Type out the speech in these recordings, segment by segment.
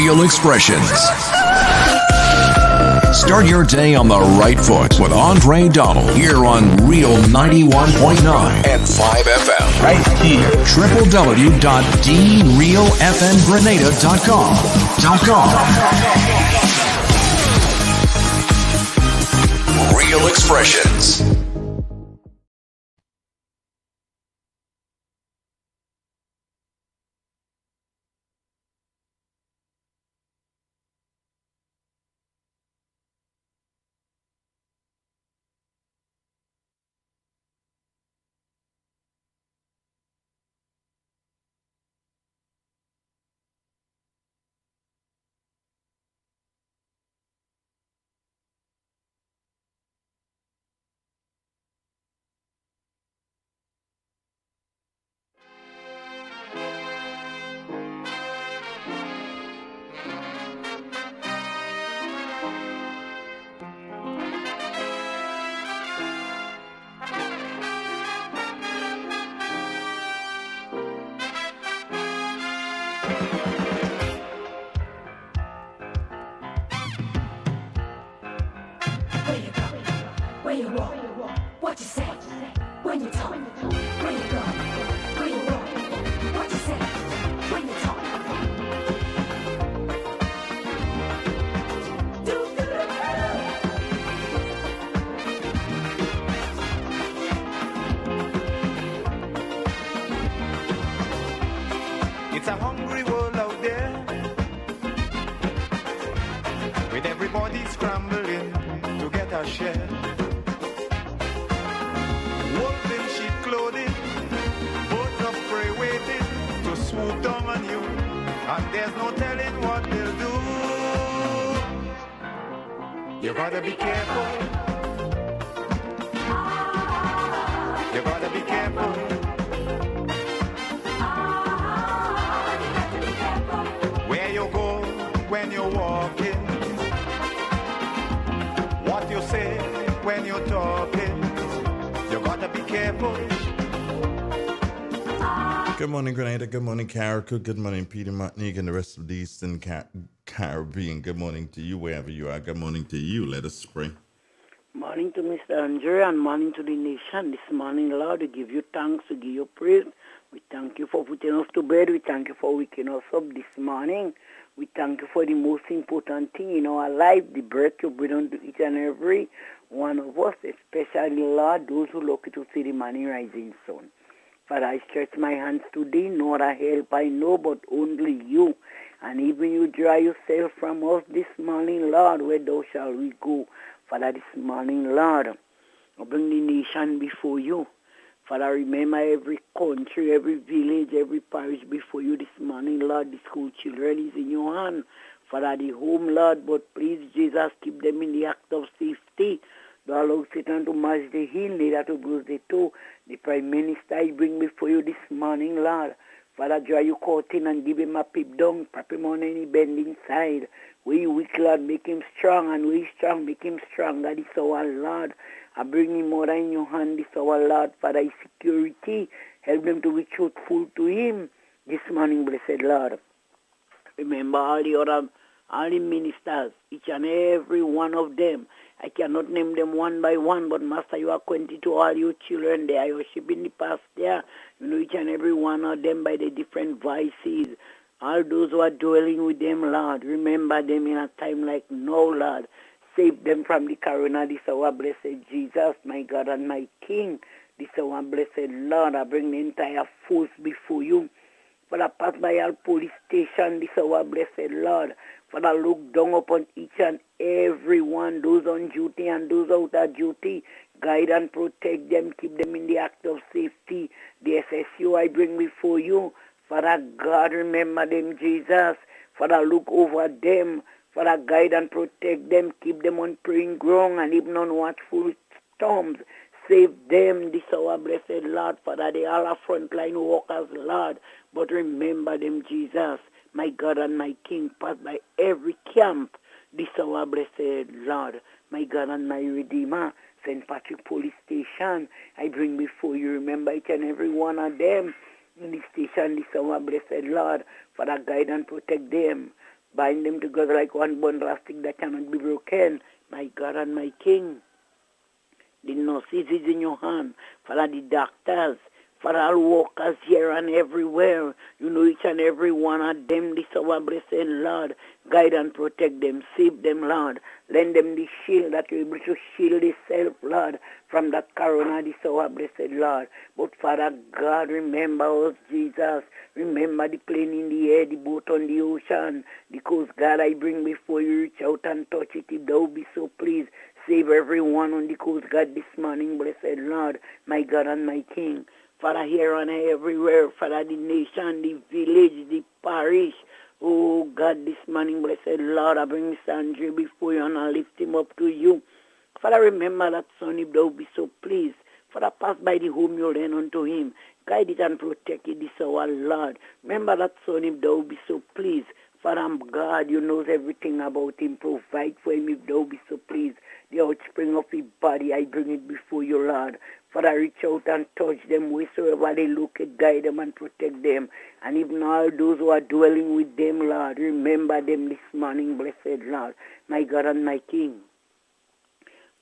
Real Xpressions. Start your day on the right foot with Andre Donald here on Real 91.9 and 5 FM. Right here. www.drealfmgrenada.com. Real Xpressions. Where you walk, what you say, when you talk, where you go, where you walk, what you say, when you talk. It's a hungry world out there, with everybody scrambling to get a share. Wolf in sheep clothing, boats of prey waiting to swoop down on you, and there's no telling what they'll do. You gotta be careful. You gotta be careful. Where you go when you're walking, what you say when you're talking. You gotta be careful. Good morning, Grenada. Good morning, Carriacou. Good morning, Peter Martinique and the rest of the Eastern Caribbean. Good morning to you, wherever you are. Good morning to you. Let us pray. Morning to Mr. Andre and morning to the nation. This morning, Lord, we give you thanks, we give you praise. We thank you for putting us to bed. We thank you for waking us up this morning. We thank you for the most important thing in our life, the breath you breathe into each and every one of us, especially, Lord, those who lucky to see the morning rising sun. Father, I stretch my hands to thee, no other help I know but only you. And even you draw yourself from us this morning, Lord, where thou shall we go? Father, this morning, Lord, I bring the nation before you. Father, remember every country, every village, every parish before you this morning, Lord. The school children is in your hand. Father, the home, Lord, but please, Jesus, keep them in the act of safety. Don't allow Satan to mash the heel, neither to bruise the toe. The Prime Minister I bring before you this morning, Lord. Father, draw you curtain and give him a peep down, prop him on any bending side. Where you weak, Lord, make him strong, and where he strong, make him stronger. This our Lord. I bring him more in your hand, this our Lord. Father, his security, help them to be truthful to him. This morning, blessed Lord. Remember all the ministers, each and every one of them. I cannot name them one by one, but Master, you are acquainted to all your children there. You worship in the past there. You know each and every one of them by the different voices. All those who are dwelling with them, Lord, remember them in a time like now, Lord. Save them from the corona. This our blessed Jesus, my God and my King. This our blessed Lord. I bring the entire force before you. Father, pass by our police station. This our blessed Lord. Father, look down upon each and every one, those on duty and those out of duty. Guide and protect them. Keep them in the act of safety. The SSU I bring before you. Father God, remember them, Jesus. Father, look over them. Father, guide and protect them. Keep them on praying ground and even on watchful storms. Save them, this our blessed Lord. Father, they are our frontline workers, Lord. But remember them, Jesus, my God and my King. Pass by every camp, this our blessed Lord, my God and my Redeemer. St. Patrick Police Station, I bring before you. Remember each and every one of them in the station, this our blessed Lord. Father, guide and protect them. Bind them together like one bundle of stick that cannot be broken. My God and my King. The nurses is in your hand. Father, the doctors. For all workers here and everywhere. You know each and every one of them. This our blessed Lord. Guide and protect them. Save them, Lord. Lend them the shield that you're able to shield yourself, Lord, from that corona. This our blessed Lord. But Father God, remember us, Jesus. Remember the plane in the air, the boat on the ocean. The coast, God, I bring before you. Reach out and touch it if thou be so pleased. Save everyone on the coast, God, this morning, blessed Lord, my God and my King. Father, here and everywhere, Father, the nation, the village, the parish. Oh, God, this morning, blessed Lord, I bring Mr. Andre before you and I lift him up to you. Father, remember that son, if thou be so pleased. Father, pass by the home you lend unto him. Guide it and protect it, this our Lord. Remember that son, if thou be so pleased. Father, God, you knows everything about him. Provide for him, if thou be so pleased. The outspring of his body, I bring it before you, Lord. Father, reach out and touch them wheresoever they look at, guide them and protect them. And even all those who are dwelling with them, Lord, remember them this morning, blessed Lord, my God and my King.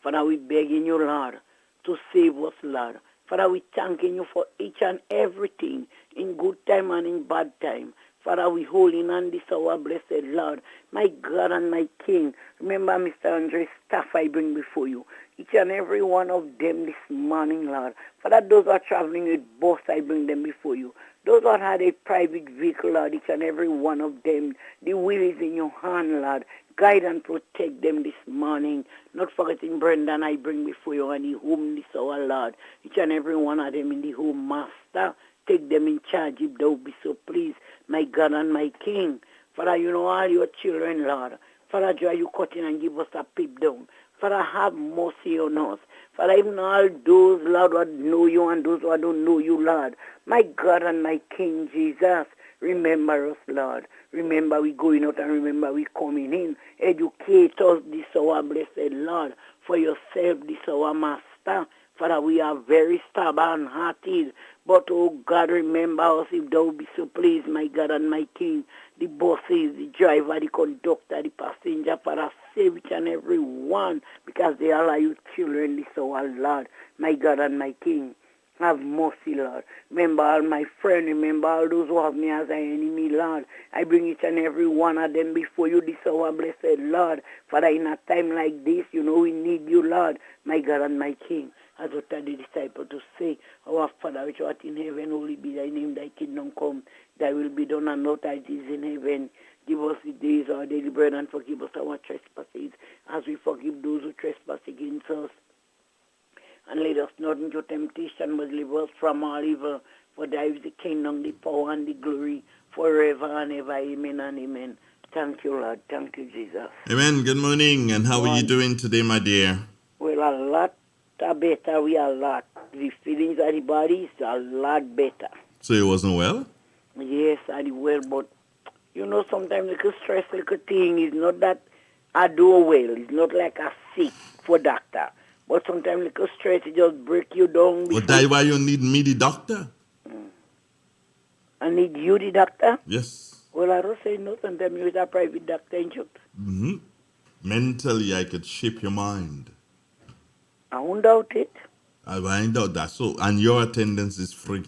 Father, we begging you, Lord, to save us, Lord. Father, we thanking you for each and everything, in good time and in bad time. Father, we holding on this our blessed Lord, my God and my King. Remember, Mr. Andre's staff I bring before you. Each and every one of them this morning, Lord. Father, those who are traveling with bus, I bring them before you. Those who had a private vehicle, Lord, each and every one of them, the wheel is in your hand, Lord. Guide and protect them this morning. Not forgetting Brendan, I bring before you and the home this our Lord. Each and every one of them in the home, Master. Take them in charge if thou be so pleased, my God and my King. Father, you know all your children, Lord. Father, joy you cut in and give us a peep down. Father, have mercy on us. Father, even all those, Lord, who know you and those who don't know you, Lord. My God and my King, Jesus, remember us, Lord. Remember we going out and remember we coming in. Educate us, this our blessed Lord. For yourself, this our Master. Father, we are very stubborn-hearted. But, oh God, remember us if thou be so pleased, my God and my King. The bosses, the driver, the conductor, the passenger, Father, save each and every one because they are like your children, this our Lord, my God and my King. Have mercy, Lord. Remember all my friends. Remember all those who have me as an enemy, Lord. I bring each and every one of them before you, this our blessed Lord. Father, in a time like this, you know we need you, Lord, my God and my King. As we tell the disciple to say, our Father which art in heaven, holy be thy name, thy kingdom come, thy will be done on earth as it is in heaven. Give us the days our daily bread and forgive us our trespasses, as we forgive those who trespass against us. And lead us not into temptation, but deliver us from all evil. For thy is the kingdom, the power, and the glory, forever and ever. Amen and amen. Thank you, Lord. Thank you, Jesus. Amen. Good morning. And how are you doing today, my dear? Well, a lot better. We are a lot. The feelings of the body is a lot better. So you wasn't well? Yes, I did well, but you know, sometimes little stress, little thing is not that I do well. It's not like a sick for doctor. But sometimes little stress, it just break you down. But that's why you need me, the doctor. I need you, the doctor? Yes. Well, I don't say no. Sometimes you is a private doctor, ain't you? Mm-hmm. Mentally, I could shape your mind. I won't doubt it. I find out that. So, and your attendance is free.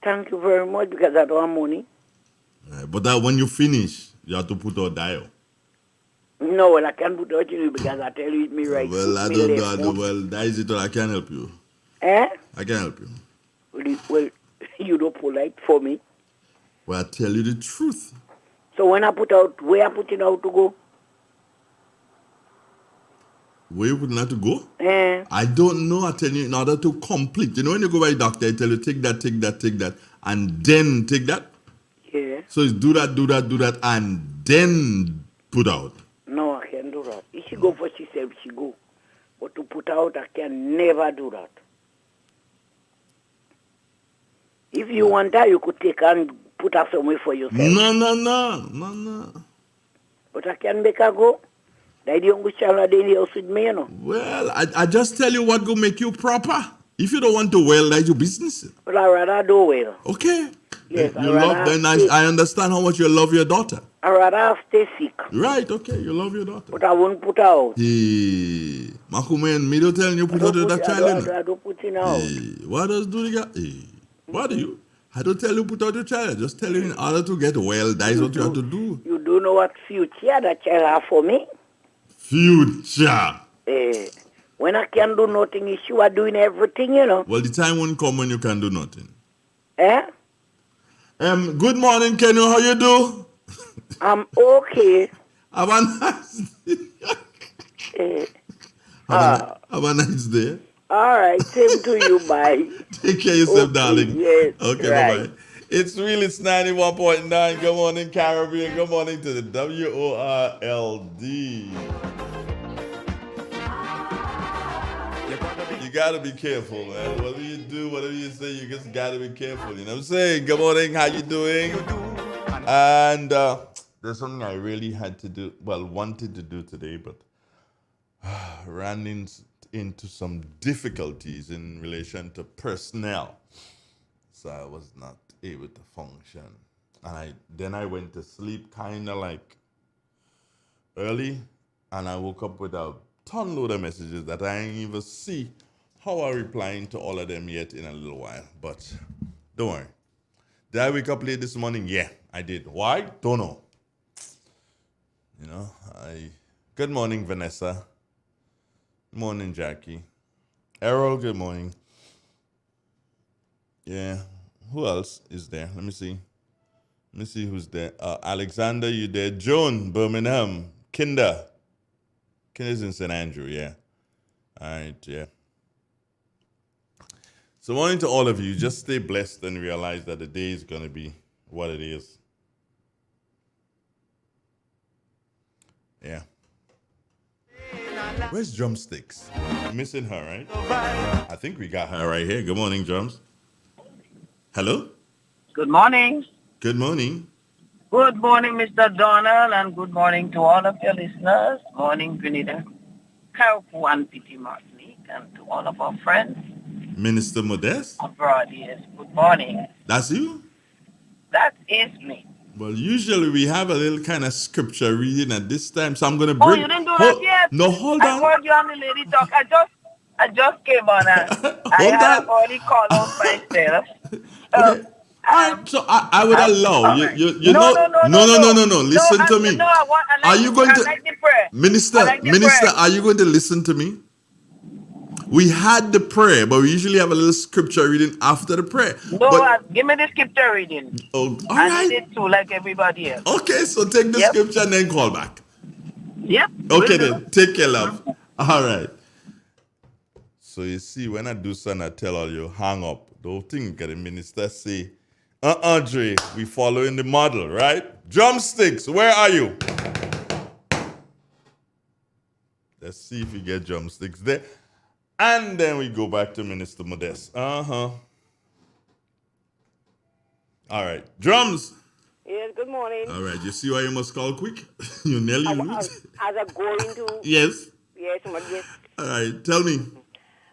Thank you very much because I don't have money. But that when you finish, you have to put out dial. No, well, I can't put out you because I tell you it's me right. Well, I me don't left know. foot. Well, that is it. I can help you. Eh? I can help you. Well, you don't polite for me. Well, I tell you the truth. So when I put out, where I put it out to go? Where you putting that to go? Eh? I don't know. I tell you, in order to complete. You know, when you go by the doctor, I tell you, take that, and then take that. Yeah. So it's do that, and then put out. No, I can't do that. If she go for herself, she go. But to put out, I can never do that. If you want that, you could take and put her somewhere for yourself. No. But I can make her go. That young child in the house with me, you know. Well, I just tell you what will make you proper. If you don't want to well, that's your business. But I rather do well. Okay. Yes, You love, then I understand how much you love your daughter. I rather stay sick, Right, okay, you love your daughter. but I won't put her out. Hey, Makumen, me don't tell you put out that child in. I don't put it out. Hey, what does do the guy? Hey, what do you? I don't tell you put out your child. I just tell you in order to get well, that is what you have to do. You don't know what future that child have for me. Future. When I can do nothing, is you are doing everything, you know. Well, the time won't come when you can do nothing. Eh? Good morning, Kenny. How you do? I'm okay. Have a nice day. Have a nice day. All right, same to you, bye. Take care of yourself, Okay, darling. yes, Okay, right. bye-bye. It's really 91.9. Good morning, Caribbean. Good morning to the WORLD. You gotta be careful, man. Whatever you do, whatever you say, you just gotta be careful. You know what I'm saying? Good morning, how you doing? And there's something I really had to do, wanted to do today, but ran into some difficulties in relation to personnel. So I was not able to function. And then I went to sleep kind of like early, and I woke up with a ton load of messages that I didn't even see how I'm replying to all of them yet in a little while. But don't worry. Did I wake up late this morning? Yeah, I did. Why? Don't know. You know, good morning, Vanessa. Good morning, Jackie. Errol, good morning. Yeah, who else is there? Let me see. Let me see who's there. Alexander, you there? Joan, Birmingham. Kinder. Kinder's in St. Andrew, yeah. All right, yeah. So morning to all of you. Just stay blessed and realize that the day is going to be what it is. Yeah. Where's Drumsticks? I'm missing her, right? I think we got her right here. Good morning, Drums. Hello? Good morning. Good morning. Good morning, Mr. Donald, and good morning to all of your listeners. Morning, Grenada, Carriacou, and Petit Martinique, and to all of our friends. Minister Modeste? Abroad, yes. Good morning. That's you? That is me. Well, usually we have a little kind of scripture reading at this time, so I'm going to Oh, bring... you didn't do that yet? No, hold I on. heard you and the lady talk. I just came on and I Hold had on. already called out myself. Okay. All right, so I would allow all you. right. You No. No. Listen to me. No, Are you going I to like the prayer. Minister? I like the Minister, prayer. are you going to listen to me? We had the prayer, but we usually have a little scripture reading after the prayer. No, But, give me the scripture reading. all I right. need it too, like everybody else. Okay, so take the Yep. scripture and then call back. Yep. Okay, will do. then. Take care, love. All right. So you see, when I do something, I tell all you, hang up. Don't think the minister say, Dre, we following the model, right? Drumsticks, where are you? Let's see if we get drumsticks there. And then we go back to Minister Modeste. All right. Drums. Yes, good morning. All right. You see why you must call quick? You nearly lose. As I go into... Yes. Yes, yes. All right. Tell me.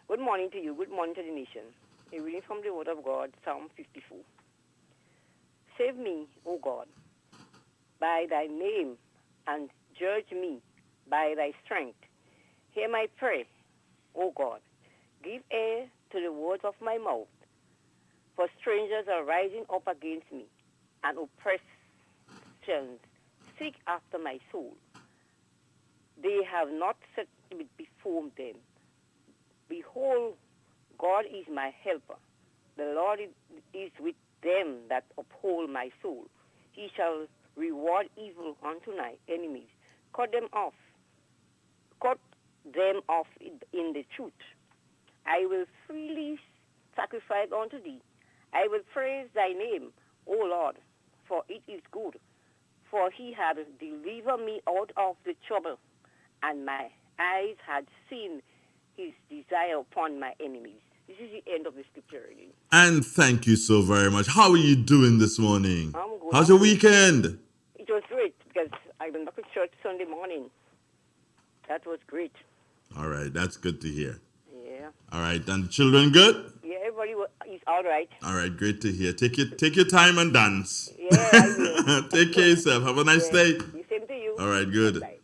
Good morning to you. Good morning to the nation. A reading from the Word of God, Psalm 54. Save me, O God, by thy name, and judge me by thy strength. Hear my prayer, O God. Give ear to the words of my mouth. For strangers are rising up against me, and oppressions seek after my soul. They have not set it before them. Behold, God is my helper. The Lord is with them that uphold my soul. He shall reward evil unto my enemies. Cut them off in the truth. I will freely sacrifice unto thee. I will praise thy name, O Lord, for it is good. For he had delivered me out of the trouble, and my eyes had seen his desire upon my enemies. This is the end of the scripture reading. And thank you so very much. How are you doing this morning? I'm good. How's your weekend? It was great because I went back to church Sunday morning. That was great. All right, that's good to hear. Yeah. All right, and the children good? Yeah, everybody is All right. All right, great to hear. Take your time and dance. Yeah, I will. Take care of yourself. Have a nice day. The same to you. All right, good. Bye.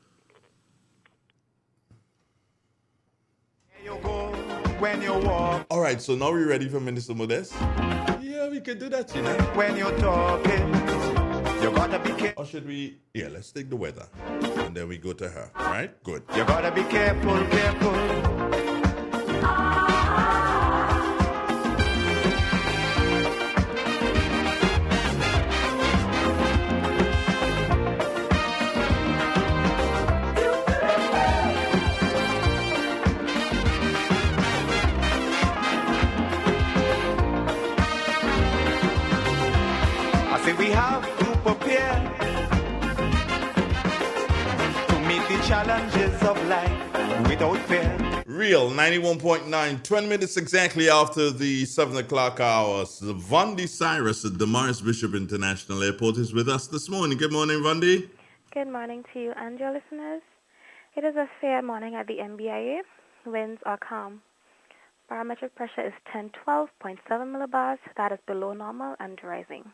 You go when you walk, All right, so now we're ready for Minister Modest. Yeah, we could do that, you know. when you're talking. You gotta be careful. Or should we? Yeah, let's take the weather, and then we go to her. All right, good. You gotta be careful, careful. I say we have to prepare to meet the challenges of life without fear. Real 91.9, 20 minutes exactly after the 7 o'clock hours. Vondi Cyrus at the Morris Bishop International Airport is with us this morning. Good morning, Vondi. Good morning to you and your listeners. It is a fair morning at the MBIA. Winds are calm. Barometric pressure is 1012.7 millibars. That is below normal and rising.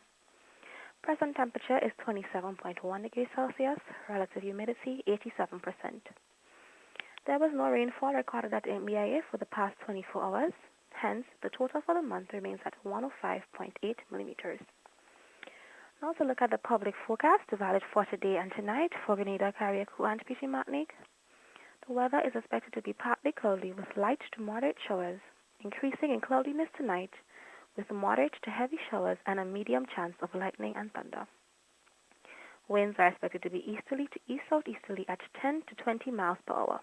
Present temperature is 27.1 degrees Celsius. Relative humidity 87%. There was no rainfall recorded at the MBIA for the past 24 hours. Hence, the total for the month remains at 105.8 millimeters. Now to look at the public forecast valid for today and tonight for Grenada, Carriacou, and Petit Martinique. The weather is expected to be partly cloudy with light to moderate showers, increasing in cloudiness tonight with moderate to heavy showers and a medium chance of lightning and thunder. Winds are expected to be easterly to east-southeasterly at 10 to 20 miles per hour.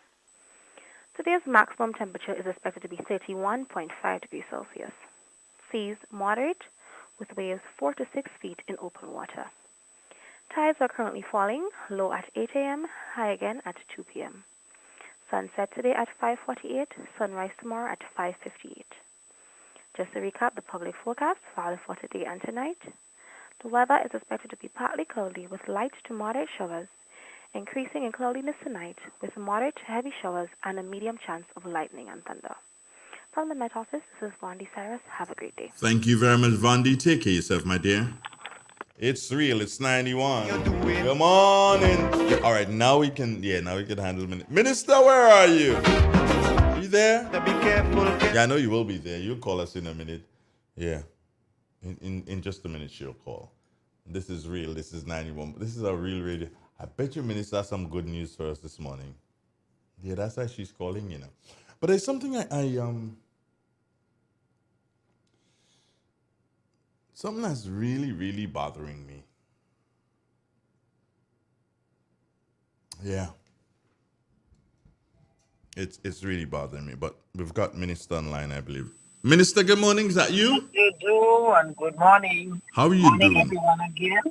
Today's maximum temperature is expected to be 31.5 degrees Celsius. Seas moderate with waves 4 to 6 feet in open water. Tides are currently falling, low at 8 a.m., high again at 2 p.m. Sunset today at 5:48, sunrise tomorrow at 5:58. Just to recap the public forecast valid for today and tonight. The weather is expected to be partly cloudy with light to moderate showers, increasing in cloudiness tonight with moderate to heavy showers and a medium chance of lightning and thunder. From the Met Office, this is Vondi Cyrus. Have a great day. Thank you very much, Vondi. Take care of yourself, my dear. It's real. It's 91. Good morning. All right, now we can handle minute. Minister, where are you? You there? Be careful, careful. Yeah, I know you will be there. You'll call us in a minute. Yeah. In just a minute, she'll call. This is real. This is 91. This is a real radio. I bet you, Minister, has some good news for us this morning. Yeah, that's why she's calling, you know. But there's something something that's really, really bothering me. Yeah. It's really bothering me. But we've got Minister online, I believe. Minister, good morning. Is that you? You do, and good morning. How are you Morning, doing? everyone again.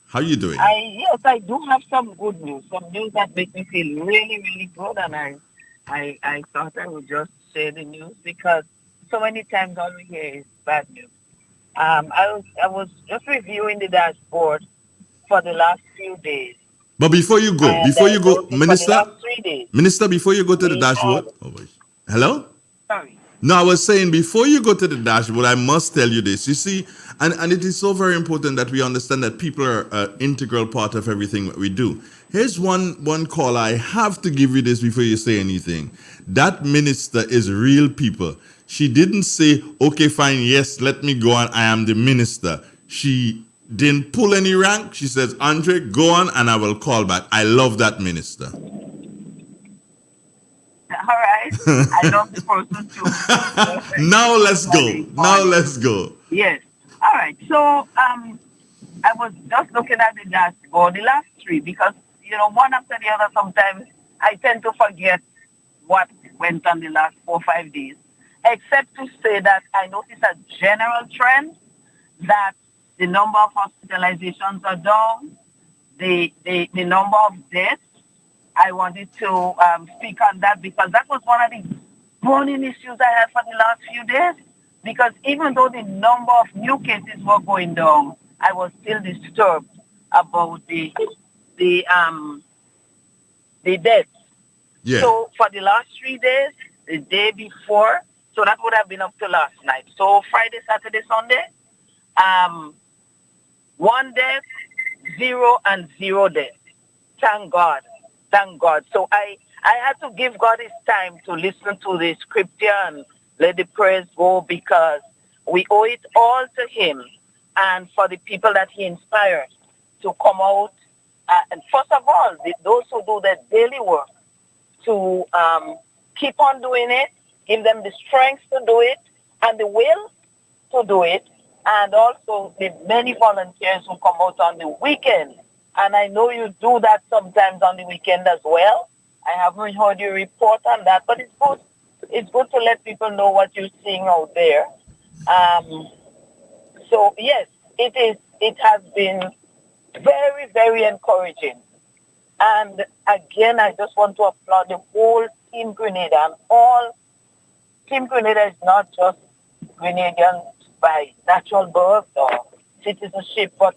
How are you doing? Yes, I do have some good news, some news that make me feel really, really good, and I thought I would just share the news because so many times all we hear is bad news. I was just reviewing the dashboard for the last few days. But before you go, Minister, for the last 3 days. Minister, before you go to the dashboard. Hello? Sorry. No, I was saying before you go to the dashboard, I must tell you this. You see, and it is so very important that we understand that people are an integral part of everything that we do. Here's one call. I have to give you this before you say anything. That minister is real people. She didn't say, okay, fine, yes, let me go on. I am the minister. She didn't pull any rank. She says, Andre, go on and I will call back. I love that minister. All right. I love the person too. Now let's go. Yes. All right. So I was just looking at the dashboard, the last 3, because, one after the other, sometimes I tend to forget what went on the last 4 or 5 days, except to say that I noticed a general trend that the number of hospitalizations are down, the number of deaths. I wanted to speak on that because that was one of the burning issues I had for the last few days. Because even though the number of new cases were going down, I was still disturbed about the deaths. Yeah. So for the last 3 days, the day before, So that would have been up to last night. So Friday, Saturday, Sunday, 1 death, 0 and 0 death. Thank God. Thank God. So I had to give God his time to listen to the scripture and let the prayers go, because we owe it all to him and for the people that he inspired to come out. And first of all, those who do their daily work, to keep on doing it, give them the strength to do it and the will to do it, and also the many volunteers who come out on the weekend. And I know you do that sometimes on the weekend as well. I haven't heard you report on that, but it's good. It's good to let people know what you're seeing out there. So yes, it is. It has been very, very encouraging. And again, I just want to applaud the whole Team Grenada, and all. Team Grenada is not just Grenadians by natural birth or citizenship, but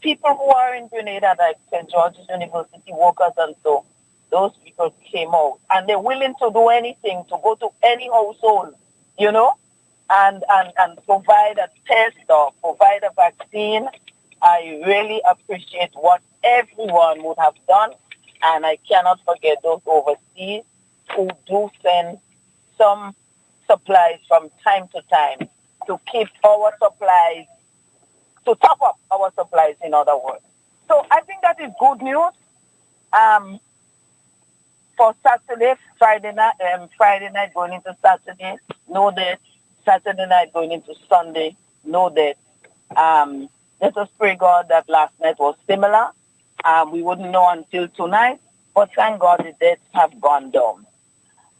people who are in Grenada, like St. George's University workers and so, those people came out. And they're willing to do anything, to go to any household, you know, and provide a test or provide a vaccine. I really appreciate what everyone would have done. And I cannot forget those overseas who do send some supplies from time to time to keep our supplies, to top up our supplies, in other words. So I think that is good news. For Saturday, Friday night going into Saturday, no death. Saturday night going into Sunday, no death. Let us pray, God, that last night was similar. We wouldn't know until tonight, but thank God the deaths have gone down.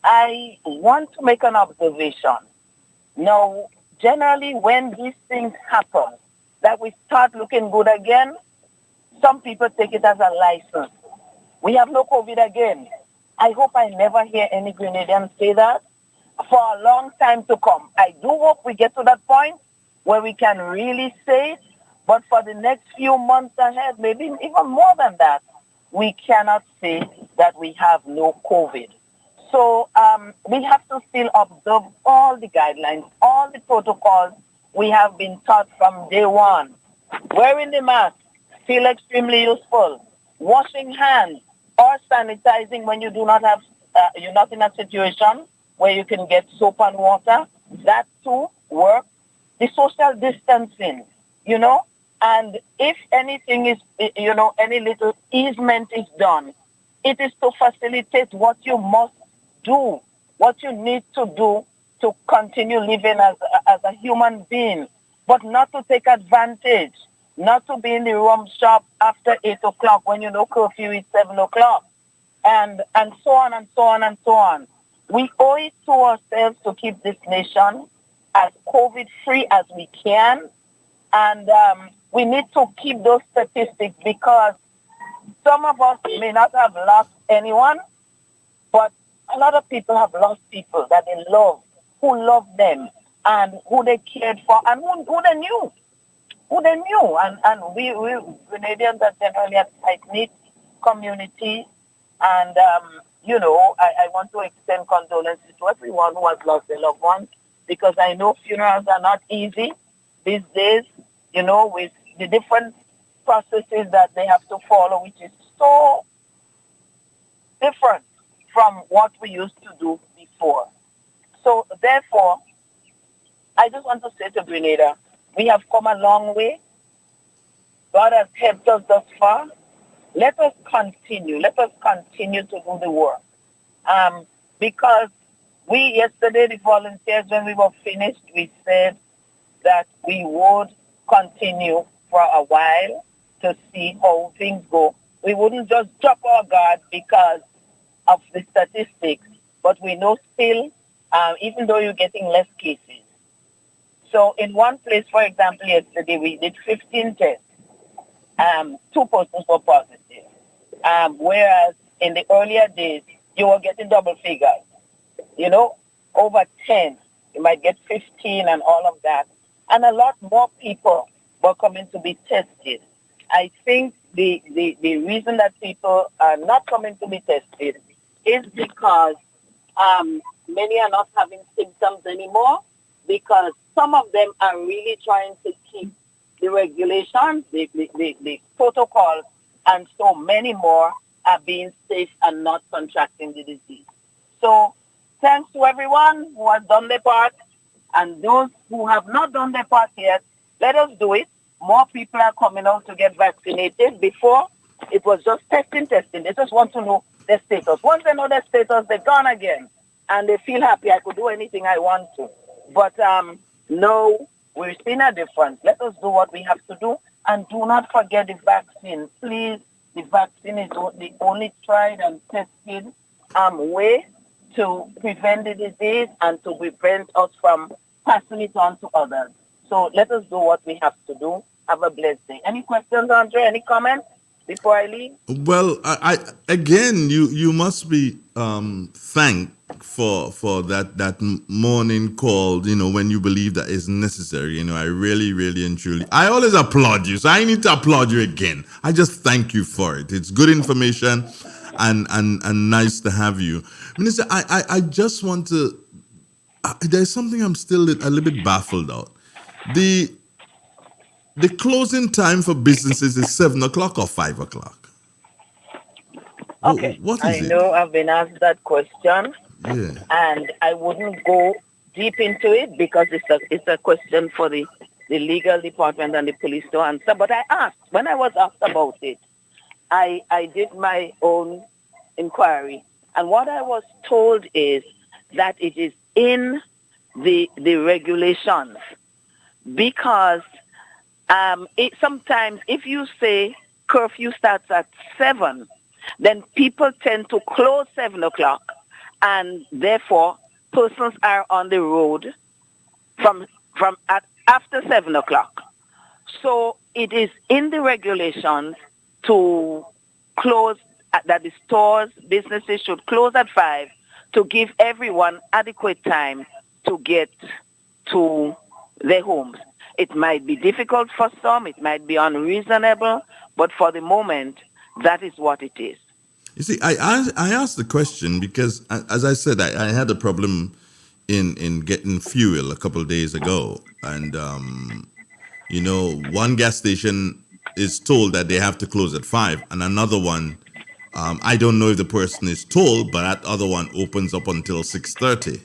I want to make an observation. Now, generally when these things happen, that we start looking good again, some people take it as a license. We have no COVID again. I hope I never hear any Grenadians say that for a long time to come. I do hope we get to that point where we can really say it, but for the next few months ahead, maybe even more than that, we cannot say that we have no COVID. So we have to still observe all the guidelines, all the protocols we have been taught from day one. Wearing the mask, still extremely useful. Washing hands or sanitizing when you do not have, you're not in a situation where you can get soap and water. That too works. The social distancing, you know, and if anything is, you know, any little easement is done, it is to facilitate what you must do, what you need to do to continue living as a human being, but not to take advantage, not to be in the rum shop after 8 o'clock when you know curfew is 7 o'clock, and so on and so on and so on. We owe it to ourselves to keep this nation as COVID-free as we can, and we need to keep those statistics, because some of us may not have lost anyone, but a lot of people have lost people that they love, who loved them, and who they cared for, and who they knew. And we Grenadians are generally a tight-knit community, and, you know, I want to extend condolences to everyone who has lost their loved ones, because I know funerals are not easy these days, you know, with the different processes that they have to follow, which is so different from what we used to do before. So therefore, I just want to say to Grenada, we have come a long way. God has helped us thus far. Let us continue. Let us continue to do the work. Because yesterday, the volunteers, when we were finished, we said that we would continue for a while to see how things go. We wouldn't just drop our guard because of the statistics, but we know still, even though you're getting less cases. So in one place, for example, yesterday we did 15 tests. 2 persons were positive. Whereas in the earlier days, you were getting double figures. You know, over 10. You might get 15 and all of that. And a lot more people were coming to be tested. I think the reason that people are not coming to be tested is because many are not having symptoms anymore because some of them are really trying to keep the regulations, the protocols, and so many more are being safe and not contracting the disease. So thanks to everyone who has done their part, and those who have not done their part yet, let us do it. More people are coming out to get vaccinated. Before, it was just testing. They just want to know their status. Once they know their status, they're gone again. And they feel happy. I could do anything I want to. But no, we're seeing a difference. Let us do what we have to do. And do not forget the vaccine. Please, the vaccine is the only tried and tested way to prevent the disease and to prevent us from passing it on to others. So let us do what we have to do. Have a blessed day. Any questions, Andre? Any comments before I leave? Well, I again, you must be thanked for that morning call. When you believe that is necessary. I really, really and truly, I always applaud you. So I need to applaud you again. I just thank you for it. It's good information, and nice to have you, Minister. I just want to. There's something I'm still a little bit baffled out. The closing time for businesses is 7 o'clock or 5 o'clock? Okay. What is I it? know I've been asked that question, Yeah. and I wouldn't go deep into it because it's a question for the legal department and the police to answer. But I asked, when I was asked about it, I did my own inquiry. And what I was told is that it is in the regulations because sometimes if you say curfew starts at 7, then people tend to close 7 o'clock, and therefore persons are on the road from after 7 o'clock. So it is in the regulations to close, that the stores, businesses should close at 5 to give everyone adequate time to get to their homes. It might be difficult for some, it might be unreasonable, but for the moment, that is what it is. You see, I asked the question because, as I said, I had a problem in getting fuel a couple of days ago, and one gas station is told that they have to close at 5, and another one, I don't know if the person is told, but that other one opens up until 6:30.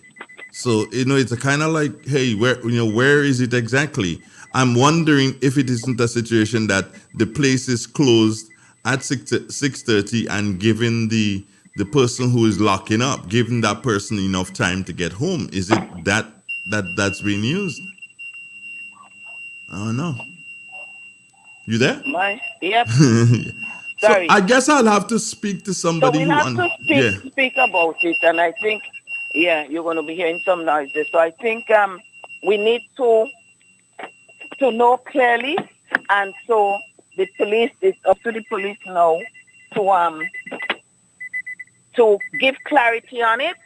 So it's a kind of like, hey, where is it exactly? I'm wondering if it isn't a situation that the place is closed at 6:30 and giving the person who is locking up, giving that person enough time to get home. Is it that's being used? I don't know. You there? Yep. So I guess I'll have to speak to somebody so we'll have to speak about it, and I think, you're going to be hearing some noises. So I think we need to know clearly, and so the police, it's up to the police now to give clarity on it.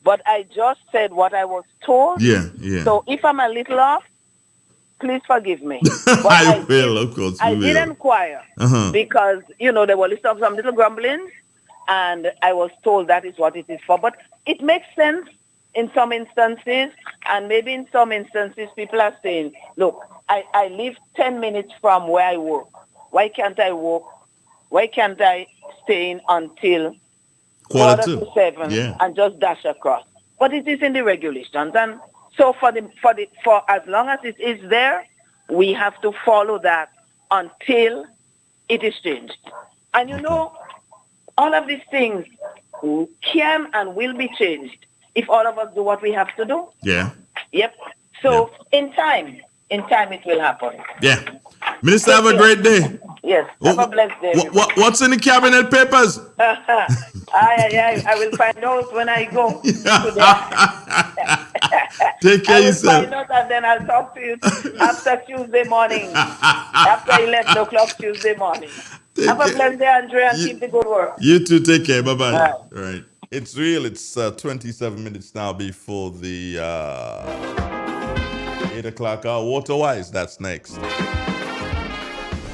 But I just said what I was told. Yeah. So if I'm a little off, please forgive me. But I will, of course. I did inquire because, there were some little grumblings, and I was told that is what it is for. But it makes sense in some instances, and maybe in some instances people are saying, look, I live 10 minutes from where I work. Why can't I walk? Why can't I stay in until quarter to 7 and just dash across? But it is in the regulations, and so for as long as it is there, we have to follow that until it is changed. And all of these things can and will be changed if all of us do what we have to do. Yeah. Yep. So in time it will happen. Yeah. Minister, have a great day. Yes. Have a blessed day. What's in the cabinet papers? I will find out when I go. Take care of yourself. I will find out, and then I'll talk to you after Tuesday morning. After 11 o'clock Tuesday morning. Have a blessed day, Andrea, and keep the good work. You too. Take care. Bye-bye. All right. It's real. It's 27 minutes now before the 8 o'clock hour. Waterwise, that's next.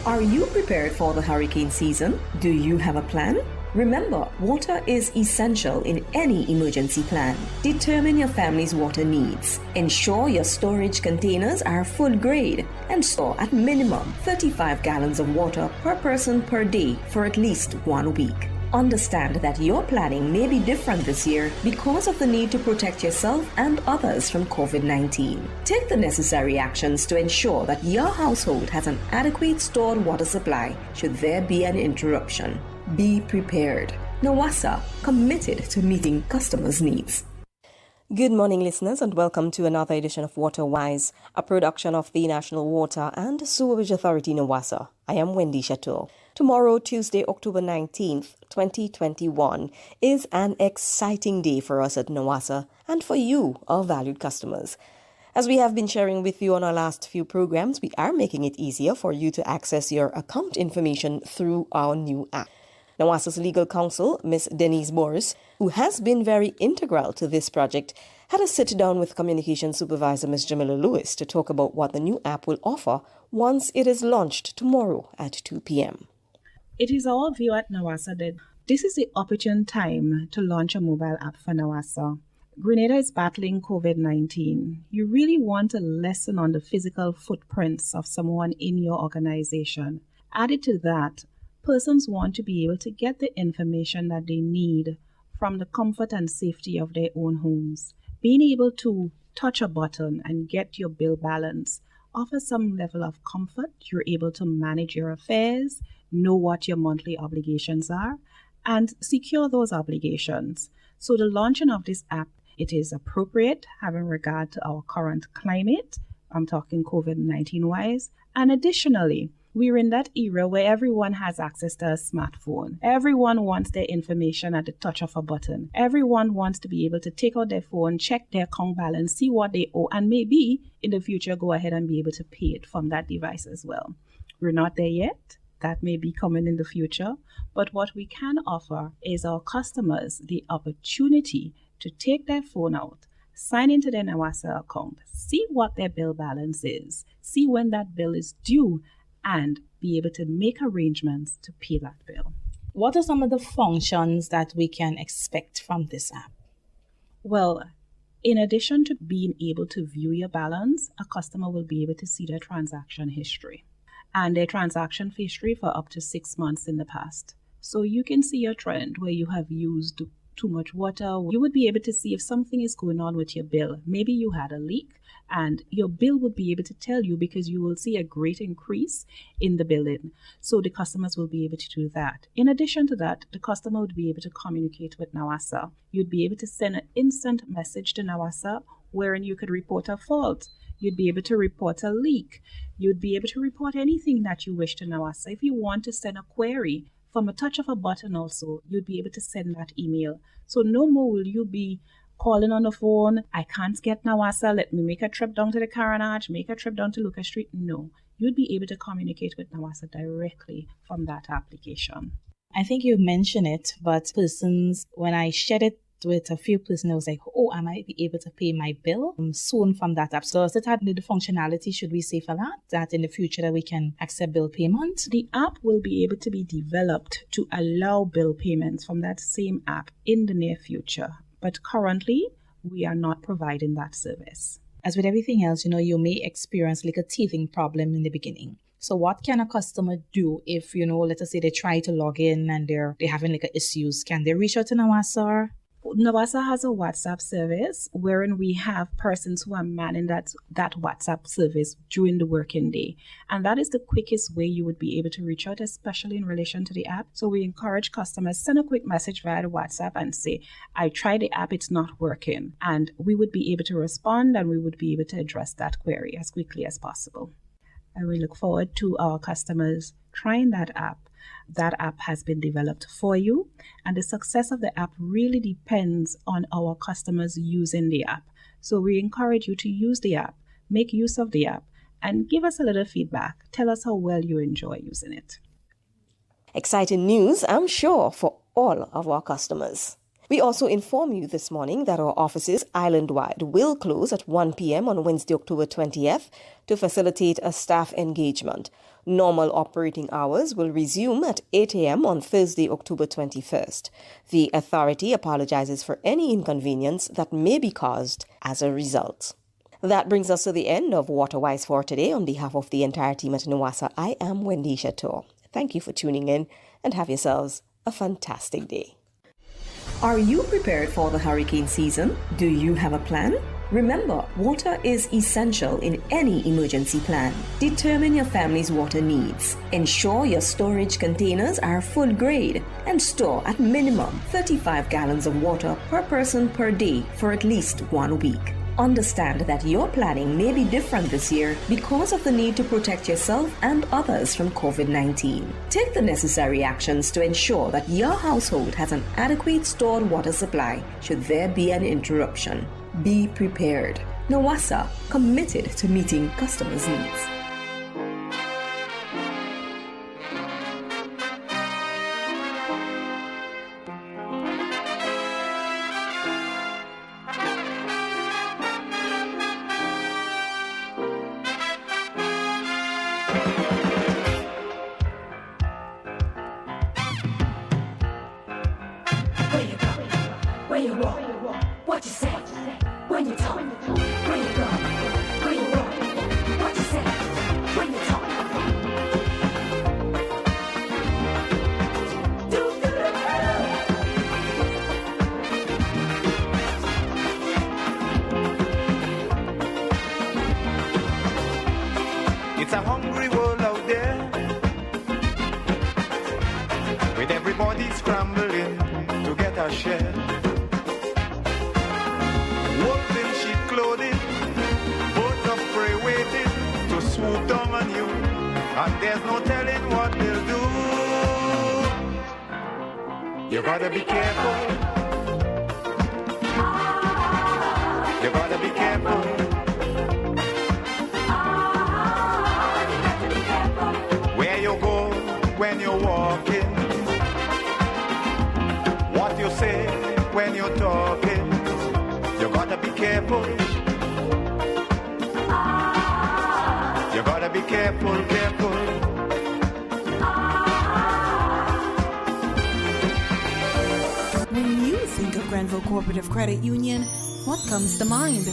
Are you prepared for the hurricane season? Do you have a plan? Remember, water is essential in any emergency plan. Determine your family's water needs. Ensure your storage containers are food grade and store at minimum 35 gallons of water per person per day for at least 1 week. Understand that your planning may be different this year because of the need to protect yourself and others from COVID-19. Take the necessary actions to ensure that your household has an adequate stored water supply should there be an interruption. Be prepared. NAWASA, committed to meeting customers' needs. Good morning, listeners, and welcome to another edition of Water Wise, a production of the National Water and Sewerage Authority, NAWASA. I am Wendy Chateau. Tomorrow, Tuesday, October 19th, 2021, is an exciting day for us at NAWASA and for you, our valued customers. As we have been sharing with you on our last few programs, we are making it easier for you to access your account information through our new app. NAWASA's legal counsel, Ms. Denise Boris, who has been very integral to this project, had a sit-down with Communications Supervisor Ms. Jamila Lewis to talk about what the new app will offer once it is launched tomorrow at 2 p.m. It is our view at NAWASA that this is the opportune time to launch a mobile app for NAWASA. Grenada is battling COVID-19. You really want a lesson on the physical footprints of someone in your organization. Added to that, persons want to be able to get the information that they need from the comfort and safety of their own homes. Being able to touch a button and get your bill balance offers some level of comfort. You're able to manage your affairs, know what your monthly obligations are, and secure those obligations. So the launching of this app, it is appropriate having regard to our current climate. I'm talking COVID-19 wise. And additionally, we're in that era where everyone has access to a smartphone. Everyone wants their information at the touch of a button. Everyone wants to be able to take out their phone, check their account balance, see what they owe, and maybe in the future go ahead and be able to pay it from that device as well. We're not there yet. That may be coming in the future. But what we can offer is our customers the opportunity to take their phone out, sign into their NAWASA account, see what their bill balance is, see when that bill is due, and be able to make arrangements to pay that bill. What are some of the functions that we can expect from this app? Well, in addition to being able to view your balance, a customer will be able to see their transaction history and their transaction history for up to 6 months in the past. So you can see your trend where you have used too much water. You would be able to see if something is going on with your bill. Maybe you had a leak, and your bill would be able to tell you because you will see a great increase in the billing. So the customers will be able to do that. In addition to that, the customer would be able to communicate with NAWASA. You'd be able to send an instant message to NAWASA wherein you could report a fault. You'd be able to report a leak. You'd be able to report anything that you wish to NAWASA. If you want to send a query, from a touch of a button also, you'd be able to send that email. So no more will you be calling on the phone, I can't get NAWASA, let me make a trip down to the Caranage, make a trip down to Lucas Street. No, you'd be able to communicate with NAWASA directly from that application. I think you mentioned it, but persons, when I shared it with a few persons, I was like, oh, I might be able to pay my bill soon from that app. So does it have the functionality, should we say for that in the future that we can accept bill payment? The app will be able to be developed to allow bill payments from that same app in the near future. But currently, we are not providing that service. As with everything else, you may experience like a teething problem in the beginning. So what can a customer do if, let us say they try to log in and they're having like issues? Can they reach out to NAWASA? NAWASA has a WhatsApp service wherein we have persons who are manning that WhatsApp service during the working day. And that is the quickest way you would be able to reach out, especially in relation to the app. So we encourage customers, send a quick message via the WhatsApp and say, I tried the app, it's not working. And we would be able to respond and we would be able to address that query as quickly as possible. And we look forward to our customers trying that app. That app has been developed for you, and the success of the app really depends on our customers using the app. So we encourage you to use the app, make use of the app, and give us a little feedback. Tell us how well you enjoy using it. Exciting news, I'm sure, for all of our customers. We also inform you this morning that our offices island-wide will close at 1 p.m. on Wednesday, October 20th to facilitate a staff engagement. Normal operating hours will resume at 8 a.m. on Thursday, October 21st. The authority apologizes for any inconvenience that may be caused as a result. That brings us to the end of WaterWise for today. On behalf of the entire team at NOWASA, I am Wendy Chateau. Thank you for tuning in and have yourselves a fantastic day. Are you prepared for the hurricane season? Do you have a plan? Remember, water is essential in any emergency plan. Determine your family's water needs. Ensure your storage containers are food grade and store at minimum 35 gallons of water per person per day for at least 1 week. Understand that your planning may be different this year because of the need to protect yourself and others from COVID-19. Take the necessary actions to ensure that your household has an adequate stored water supply should there be an interruption. Be prepared. NOWASA, committed to meeting customers' needs. Where you go, where you walk, what you say, when you talk, where you go, where you walk, what you say, when you talk. It's a hungry world out there, with everybody scrambling to get a share. Wolves in sheep clothing, birds of prey waiting to swoop down on you, and there's no telling what they'll do. You gotta be careful. You gotta be careful. Where you go when you're walking, what you say when you're talking, you gotta be careful. You gotta be careful, careful. When you think of Grenville Cooperative Credit Union, what comes to mind?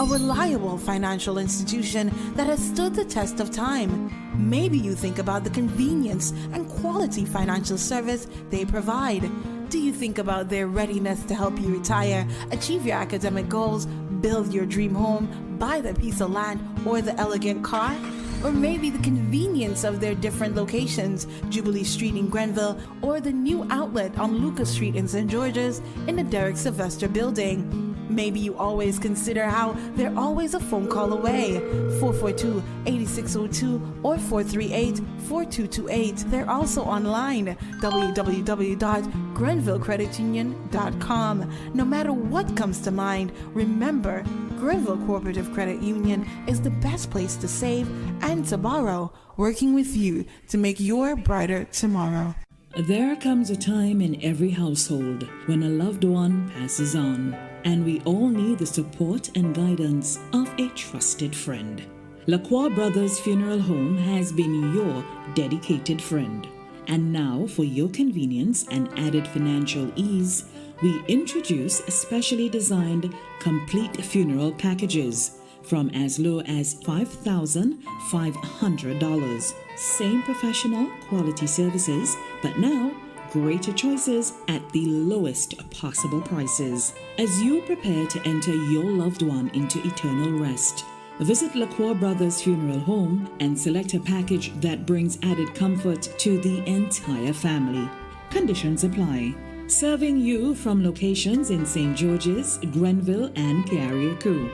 A reliable financial institution that has stood the test of time. Maybe you think about the convenience and quality financial service they provide. Do you think about their readiness to help you retire, achieve your academic goals, build your dream home, buy the piece of land, or the elegant car? Or maybe the convenience of their different locations, Jubilee Street in Grenville, or the new outlet on Lucas Street in St. George's in the Derek Sylvester building. Maybe you always consider how they're always a phone call away, 442-8602 or 438-4228. They're also online, www.grenvillecreditunion.com. No matter what comes to mind, remember, Grenville Cooperative Credit Union is the best place to save and to borrow, working with you to make your brighter tomorrow. There comes a time in every household when a loved one passes on, and we all need the support and guidance of a trusted friend. Lacroix Brothers Funeral Home has been your dedicated friend. And now, for your convenience and added financial ease, we introduce specially designed complete funeral packages from as low as $5,500. Same professional quality services, but now greater choices at the lowest possible prices. As you prepare to enter your loved one into eternal rest, visit Lacroix Brothers Funeral Home and select a package that brings added comfort to the entire family. Conditions apply. Serving you from locations in St. George's, Grenville, and Carriacou.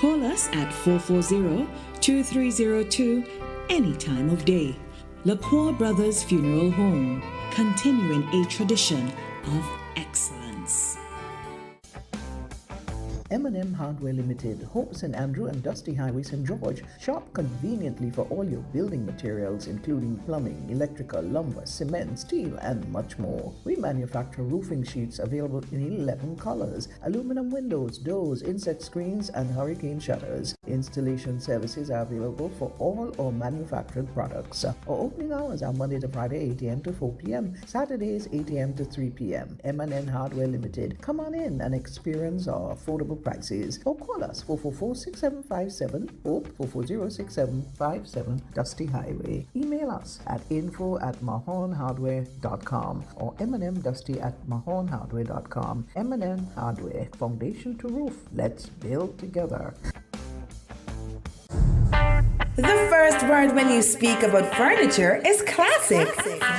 Call us at 440-2302 any time of day. Lacroix Brothers Funeral Home, continuing a tradition of excellence. M&M Hardware Limited, Hope St. Andrew and Dusty Highway St. George. Shop conveniently for all your building materials including plumbing, electrical, lumber, cement, steel and much more. We manufacture roofing sheets available in 11 colors, aluminum windows, doors, insect screens and hurricane shutters. Installation services are available for all our manufactured products. Our opening hours are Monday to Friday 8 a.m. to 4 p.m., Saturdays 8 a.m. to 3 p.m. M&N Hardware Limited. Come on in and experience our affordable prices or call us 444-6757 or 440-6757 Dusty Highway. Email us at info@mahonhardware.com or mnmdusty@mahonhardware.com. M&N Hardware, foundation to roof. Let's build together. The first word when you speak about furniture is classic.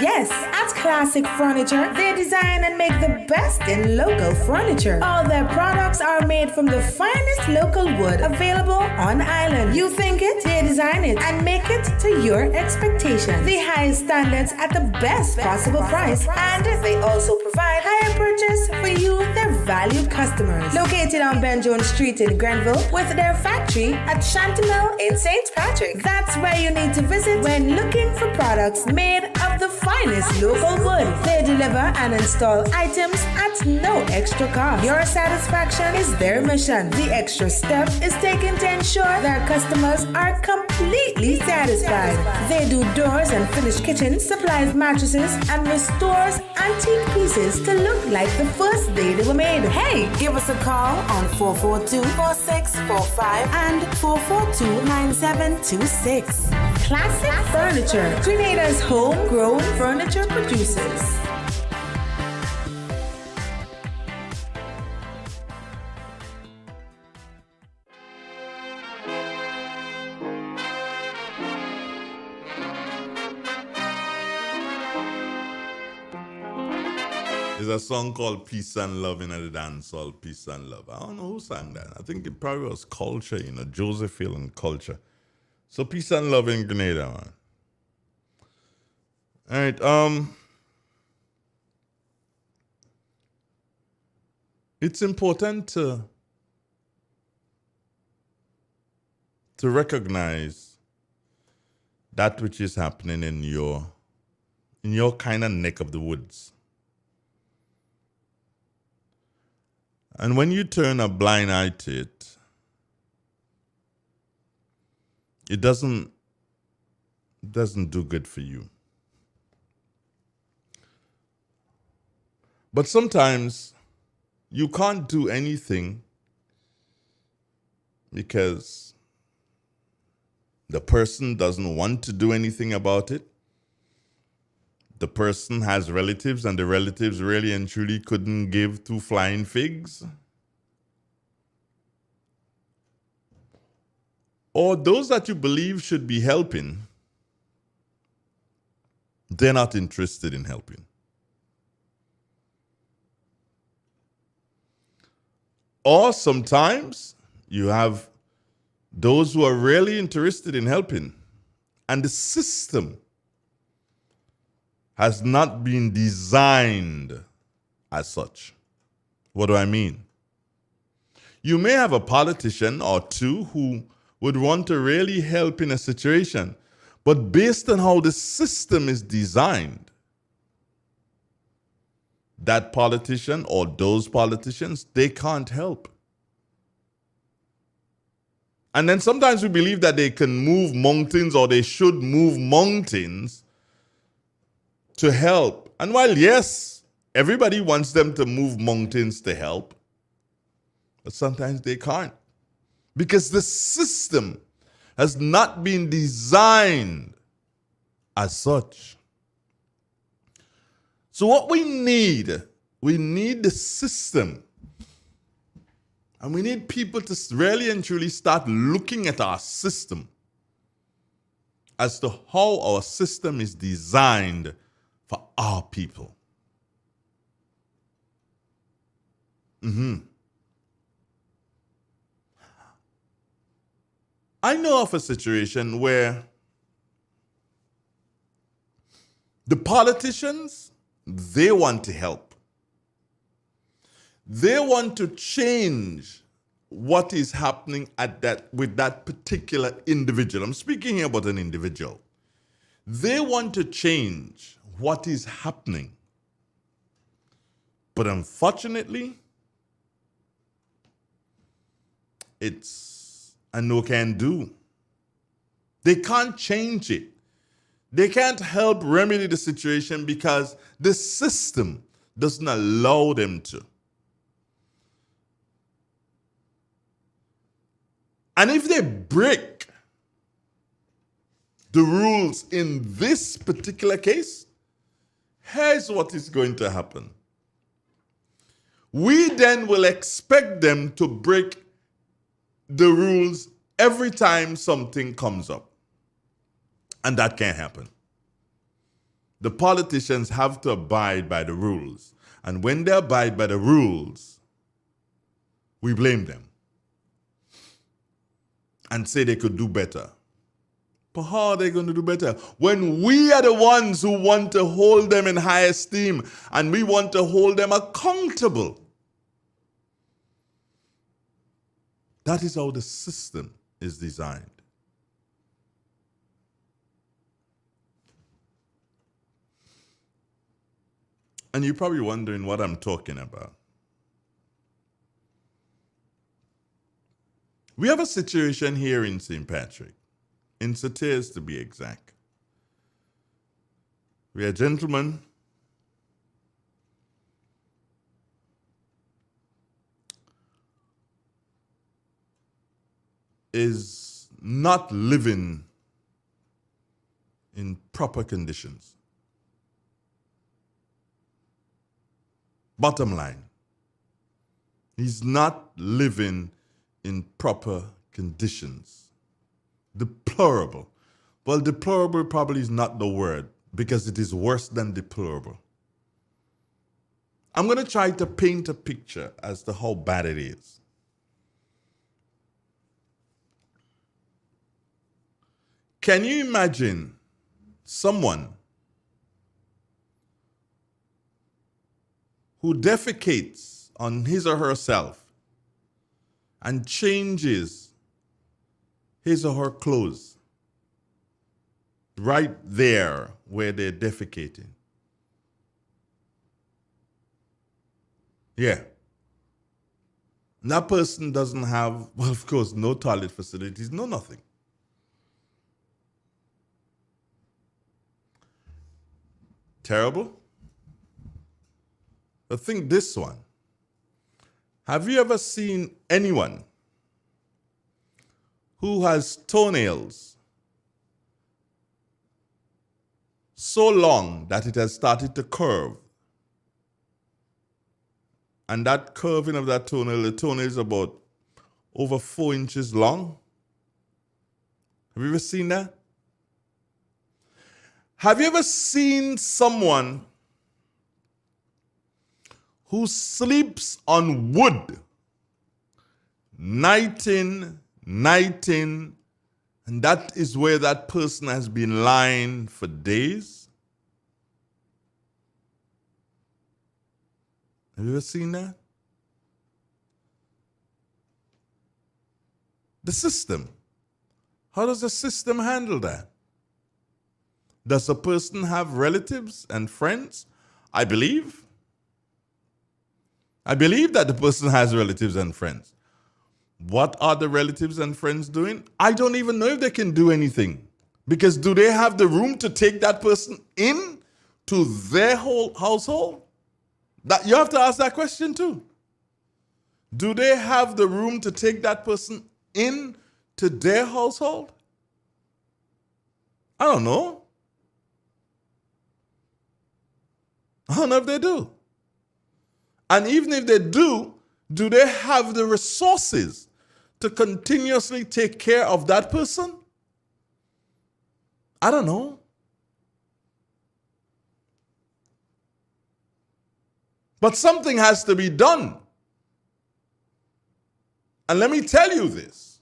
Yes, at Classic Furniture, they design and make the best in local furniture. All their products are made from the finest local wood available on island. You think it, they design it and make it to your expectations. The highest standards at the best possible price, and they also provide higher purchase for you, their valued customers. Located on Ben Jones Street in Grenville, with their factory at Chantemelle in St. Patrick. That's where you need to visit when looking for products made of the finest local wood. They deliver and install items at no extra cost. Your satisfaction is their mission. The extra step is taken to ensure their customers are completely satisfied. They do doors and finished kitchens, supplies mattresses, and restores antique pieces to look like the first day they were made. Hey, give us a call on 442-4645 and 442-9726. Classic Furniture, Grenada's homegrown furniture producers. There's a song called Peace and Love in a dance hall, Peace and Love. I don't know who sang that. I think it probably was Culture, Joseph Hill and Culture. So peace and love in Grenada, man. All right, it's important to recognize that which is happening in your kind of neck of the woods. And when you turn a blind eye to it, it doesn't do good for you. But sometimes you can't do anything because the person doesn't want to do anything about it. The person has relatives and the relatives really and truly couldn't give two flying figs. Or those that you believe should be helping, they're not interested in helping. Or sometimes you have those who are really interested in helping, and the system has not been designed as such. What do I mean? You may have a politician or two who would want to really help in a situation, but based on how the system is designed, that politician or those politicians, they can't help. And then sometimes we believe that they can move mountains or they should move mountains to help. And while yes, everybody wants them to move mountains to help, but sometimes they can't. Because the system has not been designed as such. So what we need the system. And we need people to really and truly start looking at our system as to how our system is designed for our people. I know of a situation where the politicians, they want to help. They want to change what is happening with that particular individual. I'm speaking here about an individual. They want to change what is happening. But unfortunately, it's a no can do. They can't change it. They can't help remedy the situation because the system doesn't allow them to. And if they break the rules in this particular case, here's what is going to happen. We then will expect them to break the rules every time something comes up. And that can't happen. The politicians have to abide by the rules. And when they abide by the rules, we blame them and say they could do better. But how are they going to do better when we are the ones who want to hold them in high esteem and we want to hold them accountable? That is how the system is designed. And you're probably wondering what I'm talking about. We have a situation here in St. Patrick, in Satyrs to be exact. We are gentlemen is not living in proper conditions. Bottom line, he's not living in proper conditions. Deplorable. Well, deplorable probably is not the word because it is worse than deplorable. I'm going to try to paint a picture as to how bad it is. Can you imagine someone who defecates on his or herself and changes his or her clothes right there where they're defecating? Yeah. And that person doesn't have, well, of course, no toilet facilities, no nothing. Terrible? But think this one. Have you ever seen anyone who has toenails so long that it has started to curve? And that curving of that toenail, the toenail is about over 4 inches long. Have you ever seen that? Have you ever seen someone who sleeps on wood, night in, and that is where that person has been lying for days? Have you ever seen that? The system. How does the system handle that? Does a person have relatives and friends? I believe that the person has relatives and friends. What are the relatives and friends doing? I don't even know if they can do anything. Because do they have the room to take that person in to their whole household? That you have to ask that question too. Do they have the room to take that person in to their household? I don't know. I don't know if they do. And even if they do they have the resources to continuously take care of that person? I don't know. But something has to be done. And let me tell you this.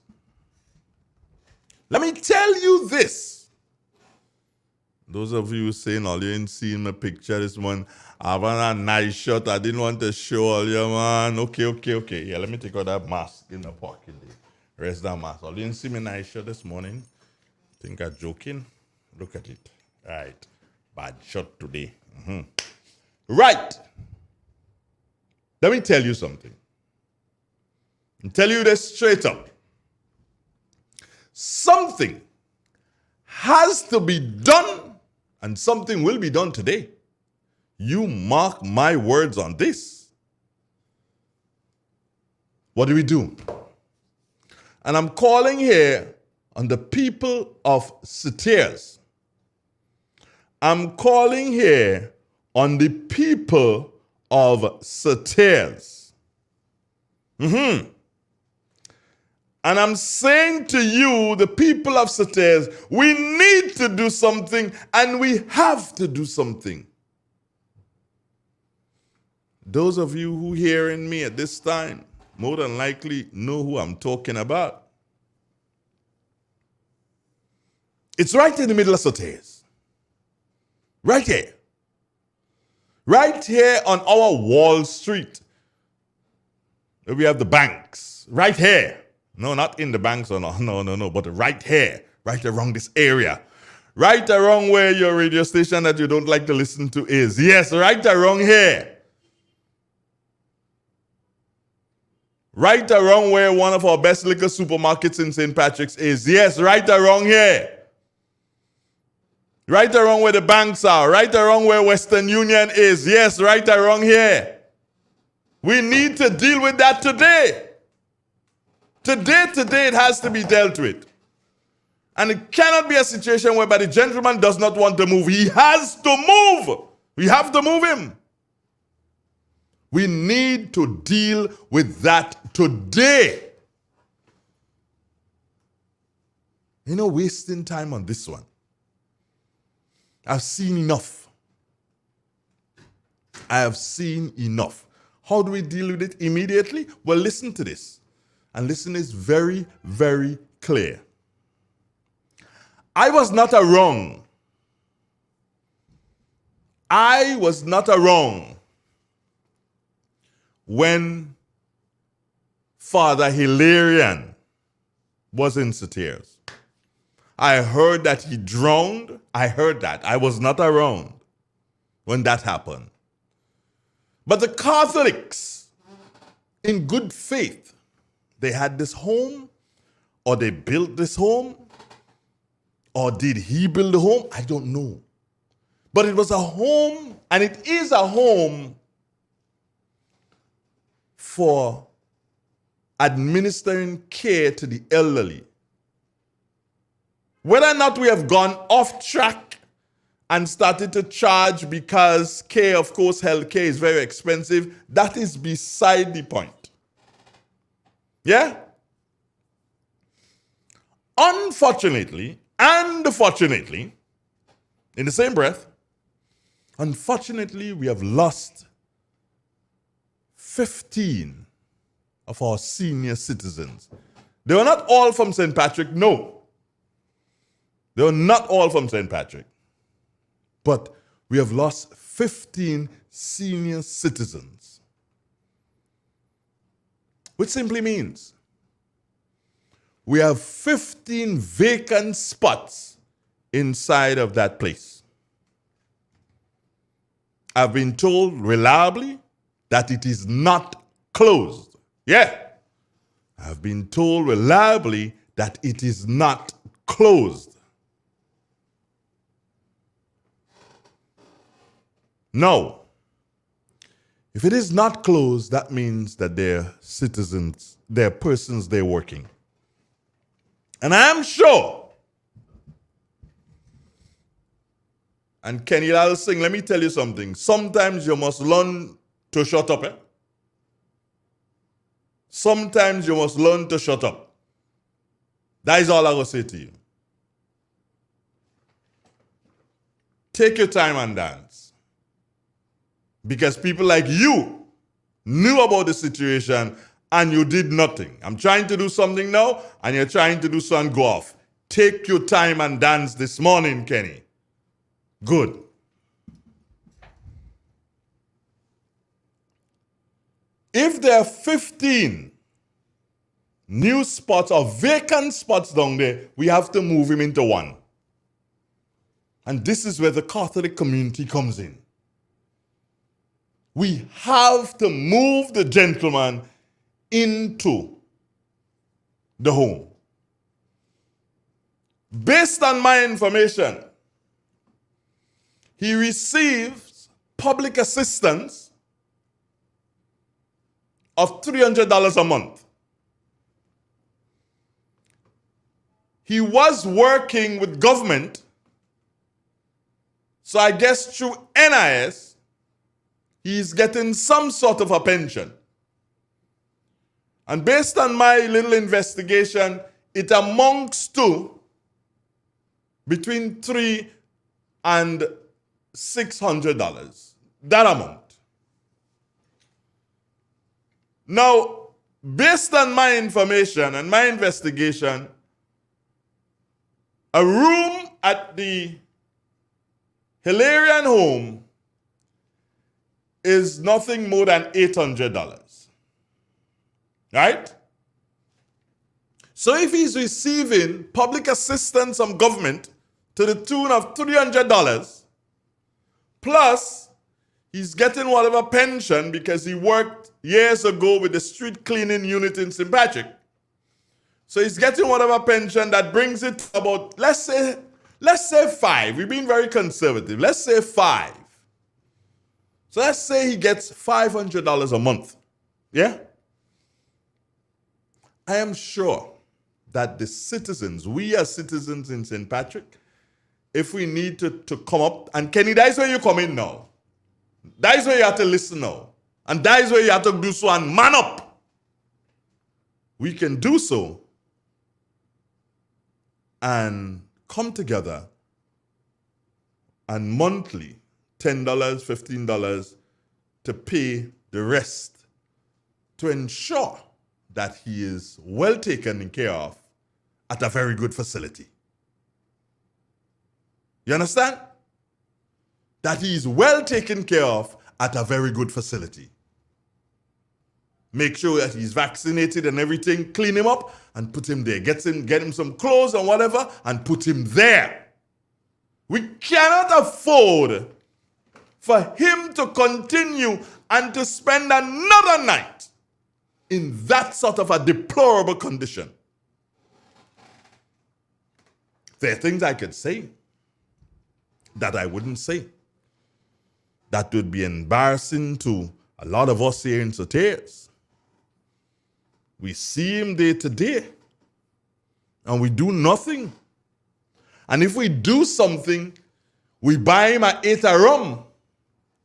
Those of you saying all you ain't seen my picture this morning, I have on a nice shirt. I didn't want to show all you, man. Okay. Yeah, let me take out that mask in the pocket there. Rest that mask. All you didn't see my nice shirt this morning. Think I'm joking? Look at it. All right. Bad shot today. Right. Let me tell you something. I'll tell you this straight up. Something has to be done, and something will be done today. You mark my words on this. What do we do? And I'm calling here on the people of Sitiers. I'm calling here on the people of Sitiers. And I'm saying to you, the people of Sitiers, we need to do something, and we have to do something. Those of you who hearing me at this time more than likely know who I'm talking about. It's right in the middle of Sitiers. Right here. Right here on our Wall Street. We have the banks. Right here. No, not in the banks or no, but right here. Right around this area. Right around where your radio station that you don't like to listen to is. Yes, right around here. Right around where one of our best liquor supermarkets in St. Patrick's is. Yes, right around here. Right around where the banks are. Right around where Western Union is. Yes, right around here. We need to deal with that today. Today, it has to be dealt with. And it cannot be a situation whereby the gentleman does not want to move. He has to move. We have to move him. We need to deal with that today. Wasting time on this one. I've seen enough. I have seen enough. How do we deal with it immediately? Well, listen to this. And listen is very, very clear. I was not wrong. I was not wrong when Father Hilarion was in Sitiers. I heard that he drowned. I heard that. I was not around when that happened. But the Catholics, in good faith, they had this home, or they built this home, or did he build the home? I don't know. But it was a home, and it is a home for administering care to the elderly. Whether or not we have gone off track and started to charge because care, of course, health care is very expensive, that is beside the point. Yeah? Unfortunately, and fortunately, in the same breath, unfortunately, we have lost 15 of our senior citizens. They were not all from St. Patrick, no. They were not all from St. Patrick. But we have lost 15 senior citizens. Which simply means we have 15 vacant spots inside of that place. I've been told reliably that it is not closed. Yeah. I've been told reliably that it is not closed. No. If it is not closed, that means that they're citizens, they're persons they're working. And I am sure, and Kenny Lal Singh, let me tell you something. Sometimes you must learn to shut up. Sometimes you must learn to shut up. That is all I will say to you. Take your time and dance. Because people like you knew about the situation and you did nothing. I'm trying to do something now and you're trying to do something, go off. Take your time and dance this morning, Kenny. Good. If there are 15 new spots or vacant spots down there, we have to move him into one. And this is where the Catholic community comes in. We have to move the gentleman into the home. Based on my information, he receives public assistance of $300 a month. He was working with government, so I guess through NIS, he's getting some sort of a pension. And based on my little investigation, it amounts to between $300 and $600. That amount. Now, based on my information and my investigation, a room at the Hilarion home is nothing more than $800. Right? So if he's receiving public assistance from government to the tune of $300, plus he's getting whatever pension because he worked years ago with the street cleaning unit in St. Patrick. So he's getting whatever pension that brings it to about, let's say 5. We've been very conservative. Let's say 5. So let's say he gets $500 a month. Yeah? I am sure that the citizens, we as citizens in St. Patrick, if we need to come up, and Kenny, that is where you come in now. That is where you have to listen now. And that is where you have to do so and man up. We can do so and come together and monthly, $10, $15 to pay the rest to ensure that he is well taken care of at a very good facility. You understand? That he is well taken care of at a very good facility. Make sure that he's vaccinated and everything, clean him up and put him there. Get him some clothes and whatever and put him there. We cannot afford for him to continue and to spend another night in that sort of a deplorable condition. There are things I could say that I wouldn't say. That would be embarrassing to a lot of us here in Soteas. We see him day to day, and we do nothing. And if we do something, we buy him an 8 rum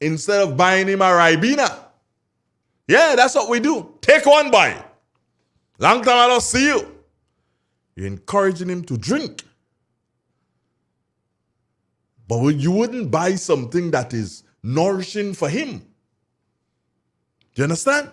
instead of buying him a Ribena. Yeah, that's what we do. Take one boy. Long time I don't see you. You're encouraging him to drink. But you wouldn't buy something that is nourishing for him. Do you understand?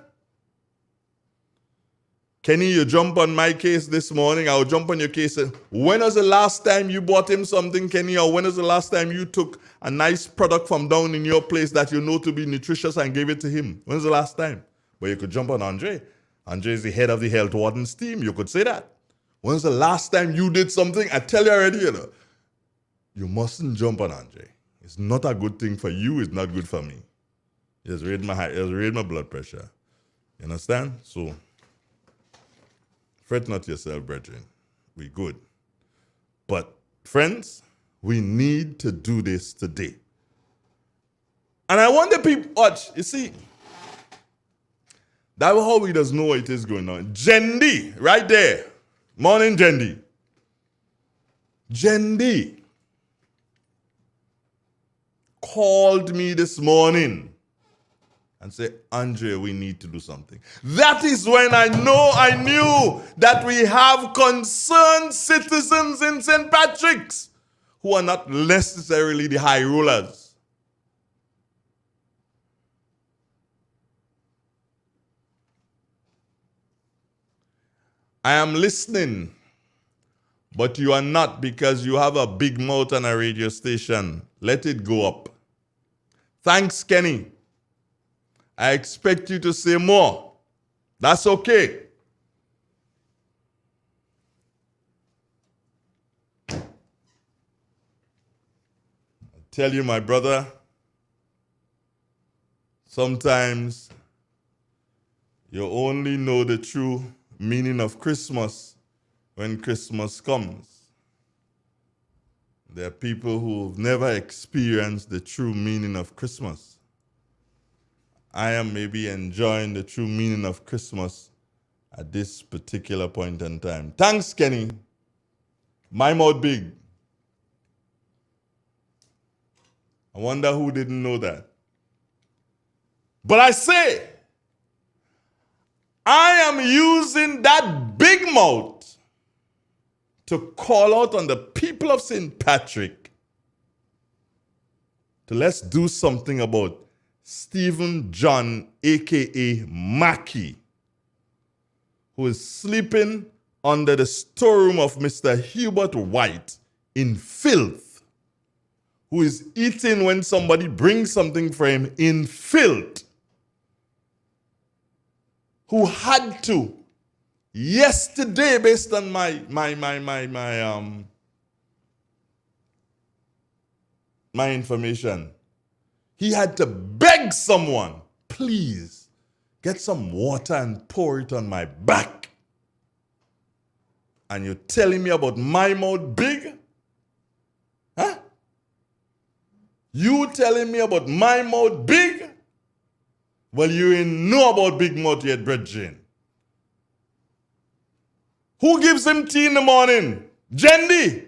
Kenny, you jump on my case this morning. I'll jump on your case. When was the last time you bought him something, Kenny? Or when was the last time you took a nice product from down in your place that you know to be nutritious and gave it to him? When was the last time? But you could jump on Andre. Andre is the head of the health warden's team. You could say that. When was the last time you did something? I tell you already, you mustn't jump on Andre. It's not a good thing for you. It's not good for me. It has raised my blood pressure. You understand? So, fret not yourself, brethren. We good. But, friends, we need to do this today. And I want the people, watch, you see, that's how we does know what it is going on. Jendi, right there. Morning, Jendi. Jendi called me this morning and said, Andre, we need to do something. That is when I knew that we have concerned citizens in St. Patrick's who are not necessarily the high rollers. I am listening But you are not because you have a big mouth on a radio station. Let it go up. Thanks, Kenny. I expect you to say more. That's okay. I tell you, my brother, sometimes you only know the true meaning of Christmas when Christmas comes. There are people who've never experienced the true meaning of Christmas. I am maybe enjoying the true meaning of Christmas at this particular point in time. Thanks, Kenny. My mouth big. I wonder who didn't know that. But I say, I am using that big mouth to call out on the people of St. Patrick to let's do something about Stephen John, a.k.a. Mackie, who is sleeping under the storeroom of Mr. Hubert White in filth, who is eating when somebody brings something for him in filth, who had to yesterday, based on my information, he had to beg someone, please get some water and pour it on my back. And you're telling me about my mouth big? Huh? You telling me about my mouth big? Well, you ain't know about big mouth yet, brethren. Who gives him tea in the morning? Jendi.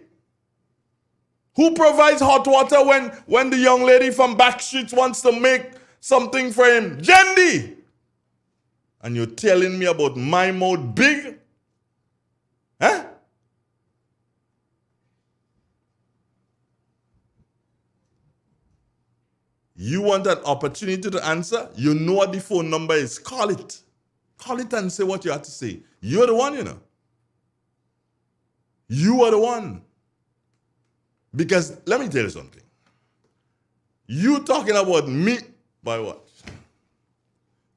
Who provides hot water when the young lady from Backstreet wants to make something for him? Jendi. And you're telling me about my mouth big? Huh? You want an opportunity to answer? You know what the phone number is. Call it. Call it and say what you have to say. You're the one, you know. You are the one. Because let me tell you something. You talking about me, by what?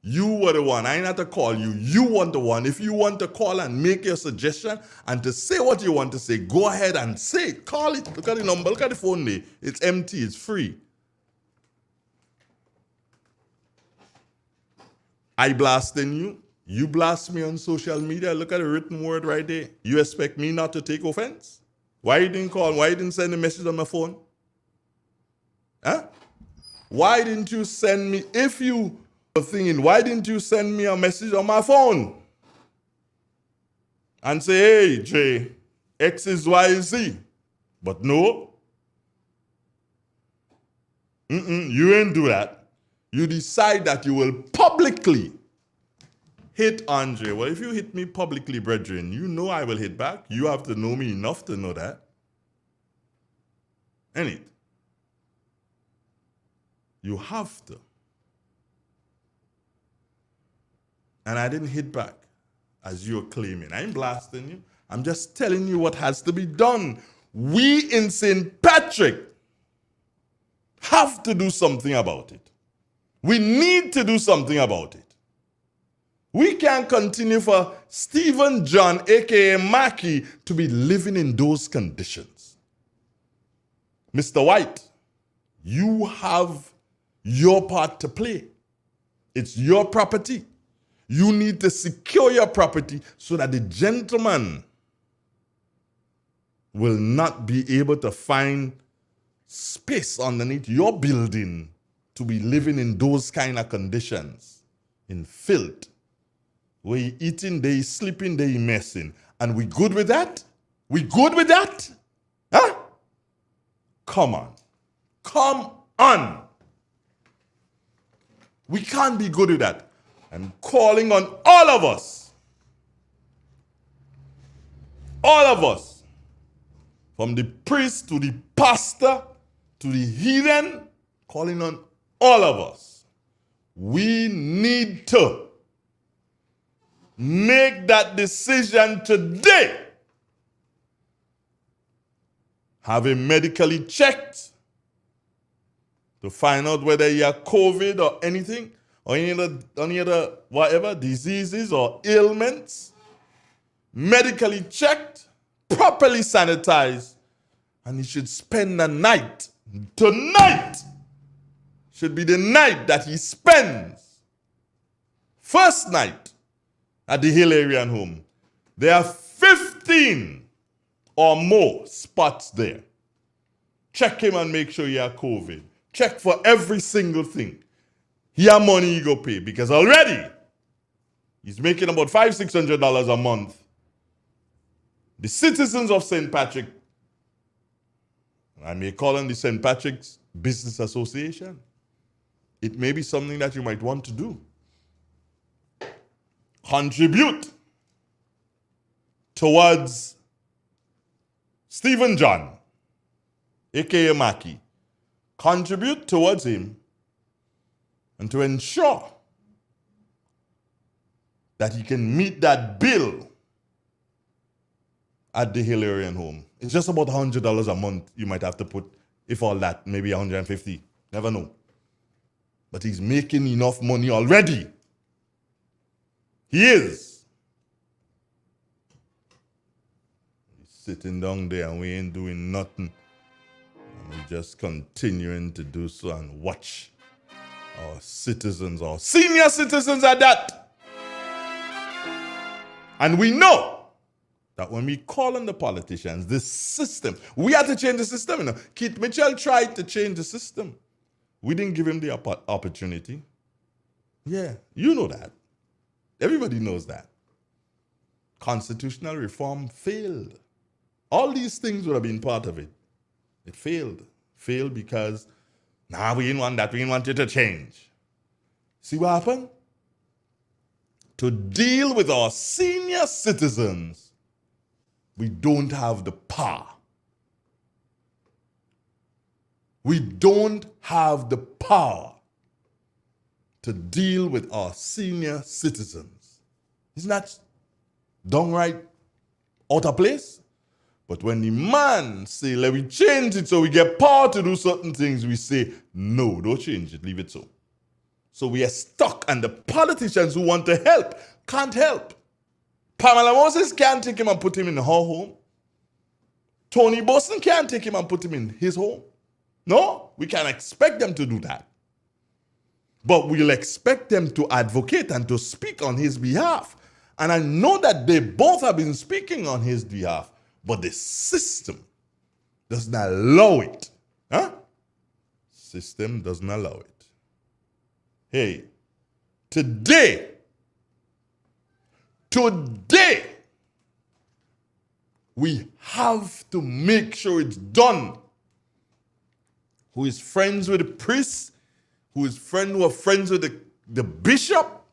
You were the one. I ain't have to call you. You want the one. If you want to call and make your suggestion and to say what you want to say, go ahead and say it. Call it. Look at the number. Look at the phone there. It's empty. It's free. I blasting you. You blast me on social media. Look at the written word right there. You expect me not to take offense? Why you didn't call? Why you didn't send a message on my phone? Huh? Why didn't you send me, if you were thinking, why didn't you send me a message on my phone? And say, hey, Jay, X is Y is Z. But no. You ain't do that. You decide that you will publicly hit Andre. Well, if you hit me publicly, brethren, you know I will hit back. You have to know me enough to know that. Ain't it? You have to. And I didn't hit back, as you're claiming. I ain't blasting you. I'm just telling you what has to be done. We in St. Patrick have to do something about it. We need to do something about it. We can't continue for Stephen John, a.k.a. Mackie, to be living in those conditions. Mr. White, you have your part to play. It's your property. You need to secure your property so that the gentleman will not be able to find space underneath your building to be living in those kind of conditions, in filth. Where he eating, they sleeping, they messing. And we good with that? We good with that? Huh? Come on. Come on. We can't be good with that. I'm calling on all of us. All of us. From the priest to the pastor to the heathen, calling on all of us. We need to make that decision today have him medically checked to find out whether he had COVID or anything, or any other whatever, diseases or ailments, medically checked, properly sanitized, and he should spend the night. Tonight should be the night that he spends. First night at the Hilarion home. There are 15 or more spots there. Check him and make sure he has COVID. Check for every single thing. He has money he go pay because already he's making about $500-600 a month. The citizens of St. Patrick, I may call them the St. Patrick's Business Association. It may be something that you might want to do. Contribute towards Stephen John, aka Mackie. Contribute towards him and to ensure that he can meet that bill at the Hilarion home. It's just about $100 a month you might have to put, if all that, maybe $150. Never know. But he's making enough money already. He is. He's sitting down there and we ain't doing nothing. And we're just continuing to do so and watch our citizens, our senior citizens at that. And we know that when we call on the politicians, this system, we had to change the system. You know, Keith Mitchell tried to change the system. We didn't give him the opportunity. Yeah, you know that. Everybody knows that. Constitutional reform failed. All these things would have been part of it. It failed. Failed because, we didn't want that. We didn't want it to change. See what happened? To deal with our senior citizens, we don't have the power. We don't have the power to deal with our senior citizens. Isn't that downright out of place? But when the man say, let me change it so we get power to do certain things, we say, no, don't change it, leave it so. So we are stuck, and the politicians who want to help can't help. Pamela Moses can't take him and put him in her home. Tony Boston can't take him and put him in his home. No, we can't expect them to do that. But we'll expect them to advocate and to speak on his behalf. And I know that they both have been speaking on his behalf, but the system does not allow it. System doesn't allow it. Hey, today, we have to make sure it's done. Who is friends with the priest, who are friends with the bishop,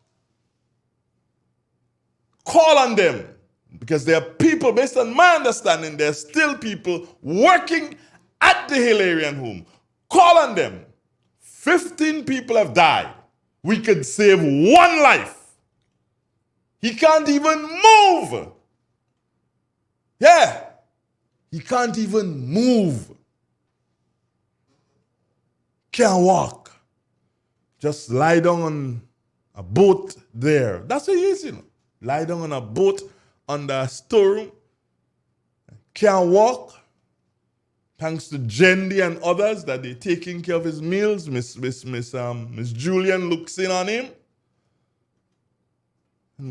call on them. Because there are people, based on my understanding, there are still people working at the Hilarion home. Call on them. 15 people have died. We could save one life. He can't even move. Yeah. He can't even move. Can't walk. Just lie down on a boat there. That's what he is, you know. Lie down on a boat under a storeroom. Can't walk. Thanks to Jendi and others that they're taking care of his meals. Miss Julian looks in on him.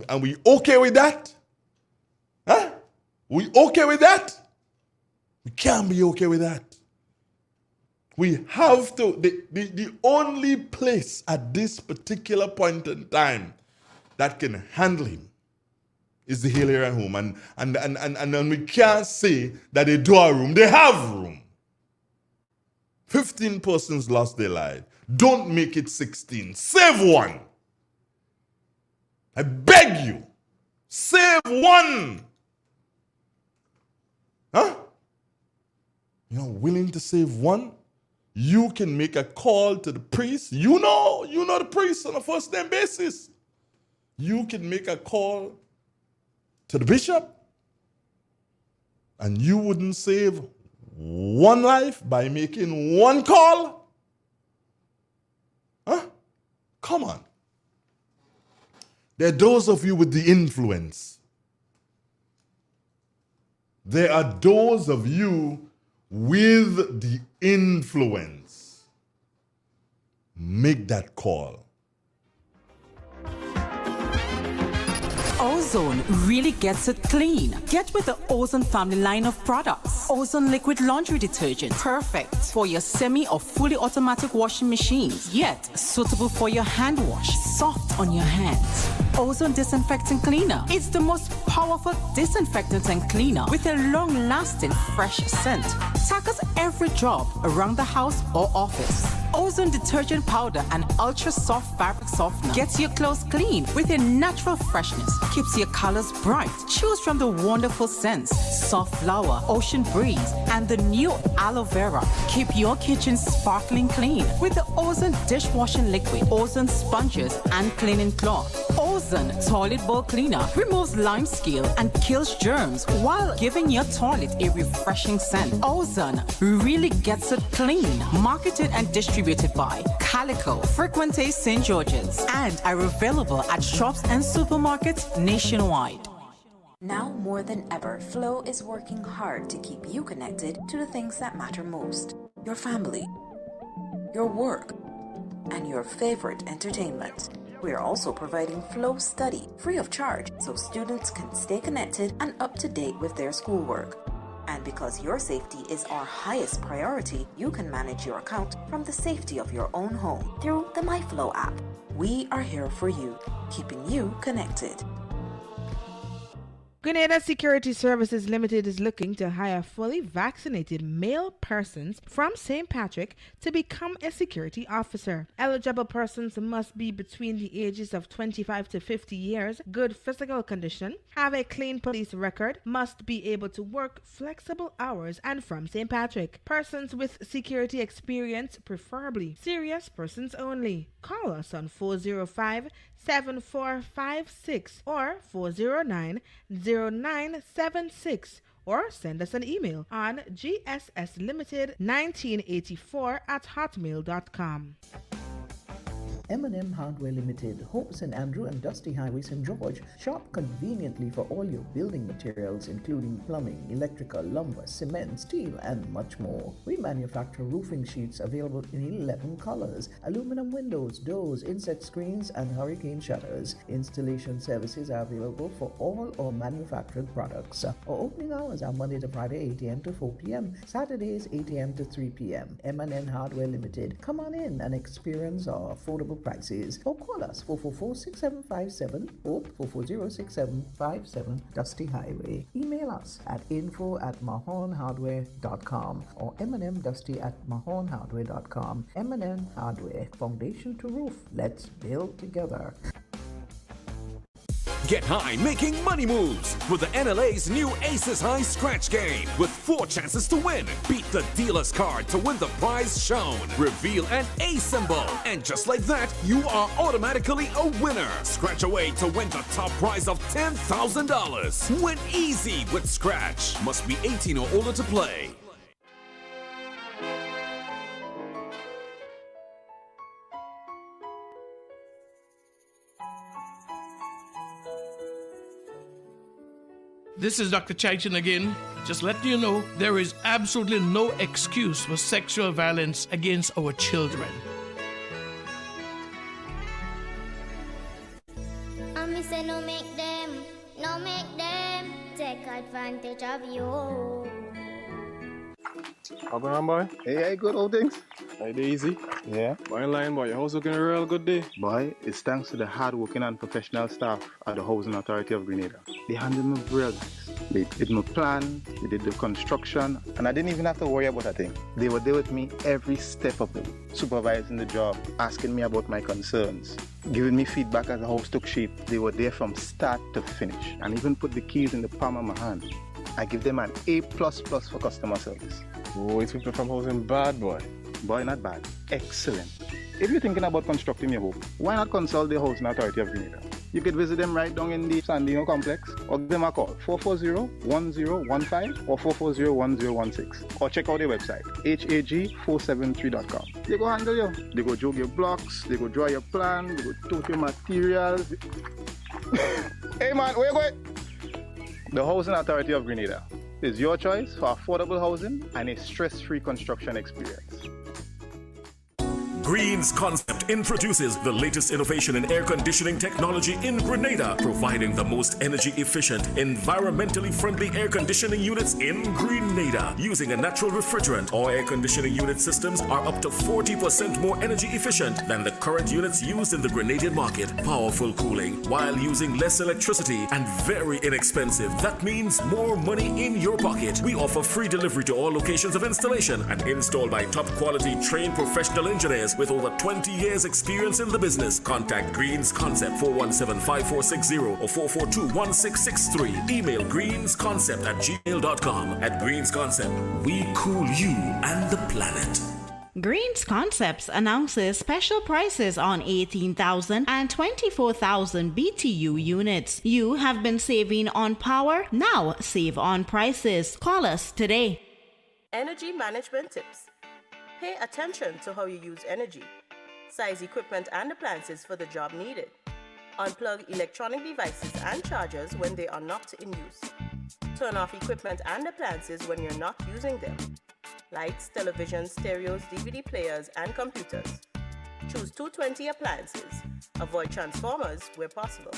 And we okay with that? Huh? We okay with that? We can't be okay with that. We have to, the only place at this particular point in time that can handle him is the Hilarion home. And we can't say that they do have room. They have room. 15 persons lost their lives. Don't make it 16. Save one. I beg you. Save one. Huh? You're willing to save one? You can make a call to the priest. You know the priest on a first name basis. You can make a call to the bishop, and you wouldn't save one life by making one call? Huh? Come on. There are those of you with the influence. There are those of you with the influence. Make that call. Ozone really gets it clean. Get with the Ozone family line of products. Ozone liquid laundry detergent. Perfect for your semi or fully automatic washing machines. Yet suitable for your hand wash. Soft on your hands. Ozone Disinfecting Cleaner. It's the most powerful disinfectant and cleaner with a long-lasting fresh scent. Tackles every job around the house or office. Ozone detergent powder and ultra-soft fabric softener gets your clothes clean with a natural freshness. Keeps your colors bright. Choose from the wonderful scents, soft flower, ocean breeze, and the new aloe vera. Keep your kitchen sparkling clean with the Ozone dishwashing liquid, Ozone sponges, and cleaning cloth. Ozone toilet bowl cleaner removes lime scale and kills germs while giving your toilet a refreshing scent. Ozone really gets it clean. Marketed and distributed by Calico, Frequente St. George's, and are available at shops and supermarkets nationwide. Now more than ever, Flow is working hard to keep you connected to the things that matter most. Your family, your work, and your favorite entertainment. We are also providing Flow Study free of charge so students can stay connected and up to date with their schoolwork. And because your safety is our highest priority, you can manage your account from the safety of your own home through the MyFlow app. We are here for you, keeping you connected. Grenada Security Services Limited is looking to hire fully vaccinated male persons from St. Patrick to become a security officer. Eligible persons must be between the ages of 25 to 50 years, good physical condition, have a clean police record, must be able to work flexible hours, and from St. Patrick. Persons with security experience, preferably. Serious persons only. Call us on 405-7456 or 409-0976 or send us an email on gsslimited1984@hotmail.com. M&M Hardware Limited, Hope St. Andrew and Dusty Highway St. George. Shop conveniently for all your building materials including plumbing, electrical, lumber, cement, steel and much more. We manufacture roofing sheets available in 11 colors, aluminum windows, doors, insect screens and hurricane shutters. Installation services are available for all our manufactured products. Our opening hours are Monday to Friday 8 a.m. to 4 p.m., Saturdays 8 a.m. to 3 p.m. M&M Hardware Limited. Come on in and experience our affordable prices or call us 444-6757 or 440-6757 Dusty Highway. Email us at info@mahonhardware.com or mnmdusty@mahonhardware.com. M&M Hardware, foundation to roof. Let's build together. Get high making money moves with the NLA's new Aces High Scratch game with 4 chances to win. Beat the dealer's card to win the prize shown. Reveal an A symbol. And just like that, you are automatically a winner. Scratch away to win the top prize of $10,000. Win easy with Scratch. Must be 18 or older to play. This is Dr. Chaitin again. Just letting you know, there is absolutely no excuse for sexual violence against our children. Me say no make them take advantage of you. How going on, boy? Hey, good old things. Hey, easy. Yeah. Boy, in line, boy. Your house looking a real good day. Boy, it's thanks to the hard-working and professional staff at the Housing Authority of Grenada. They handled me real nice. They did my plan, they did the construction, and I didn't even have to worry about a thing. They were there with me every step of the way, supervising the job, asking me about my concerns, giving me feedback as the house took shape. They were there from start to finish, and even put the keys in the palm of my hand. I give them an A++ for customer service. Oh, it's people from housing bad, boy. Boy, not bad. Excellent. If you're thinking about constructing your home, why not consult the Housing Authority of Grenada? You could visit them right down in the Sandino complex or give them a call 440-1015 or 440-1016 or check out their website hag473.com. They go handle you. They go jog your blocks, they go draw your plan, they go tote your materials. Hey man, where you going? The Housing Authority of Grenada is your choice for affordable housing and a stress-free construction experience. Green's Concept introduces the latest innovation in air conditioning technology in Grenada, providing the most energy efficient, environmentally friendly air conditioning units in Grenada. Using a natural refrigerant, our air conditioning unit systems are up to 40% more energy efficient than the current units used in the Grenadian market. Powerful cooling while using less electricity and very inexpensive. That means more money in your pocket. We offer free delivery to all locations of installation and installed by top quality trained professional engineers with over 20 years experience in the business. Contact Green's Concept 417-5460 or 442-1663. Email greensconcept@gmail.com. At Green's Concept, we cool you and the planet. Green's Concepts announces special prices on 18,000 and 24,000 BTU units. You have been saving on power, now save on prices. Call us today. Energy management tips. Pay attention to how you use energy. Size equipment and appliances for the job needed. Unplug electronic devices and chargers when they are not in use. Turn off equipment and appliances when you're not using them. Lights, televisions, stereos, DVD players, and computers. Choose 220 appliances. Avoid transformers where possible.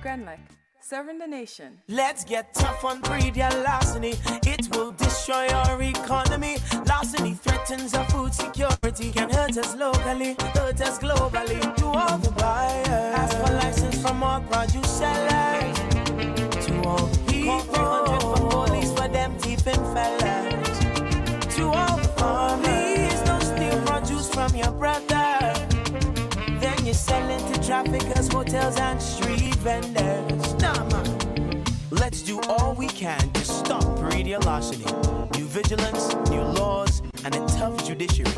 Grenlec, serving the nation. Let's get tough on breed your larceny. It will destroy our economy. Larceny threatens our food security. Can hurt us locally, hurt us globally. To all the buyers, ask for license from all produce sellers. To all the people, 300 for police for them thieving fellas. To all the farmers, please don't steal produce from your brother. Then you sell it to traffickers, hotels and street vendors. Nah, man. Let's do all we can to stop breeding larceny. New vigilance, new laws, and a tough judiciary.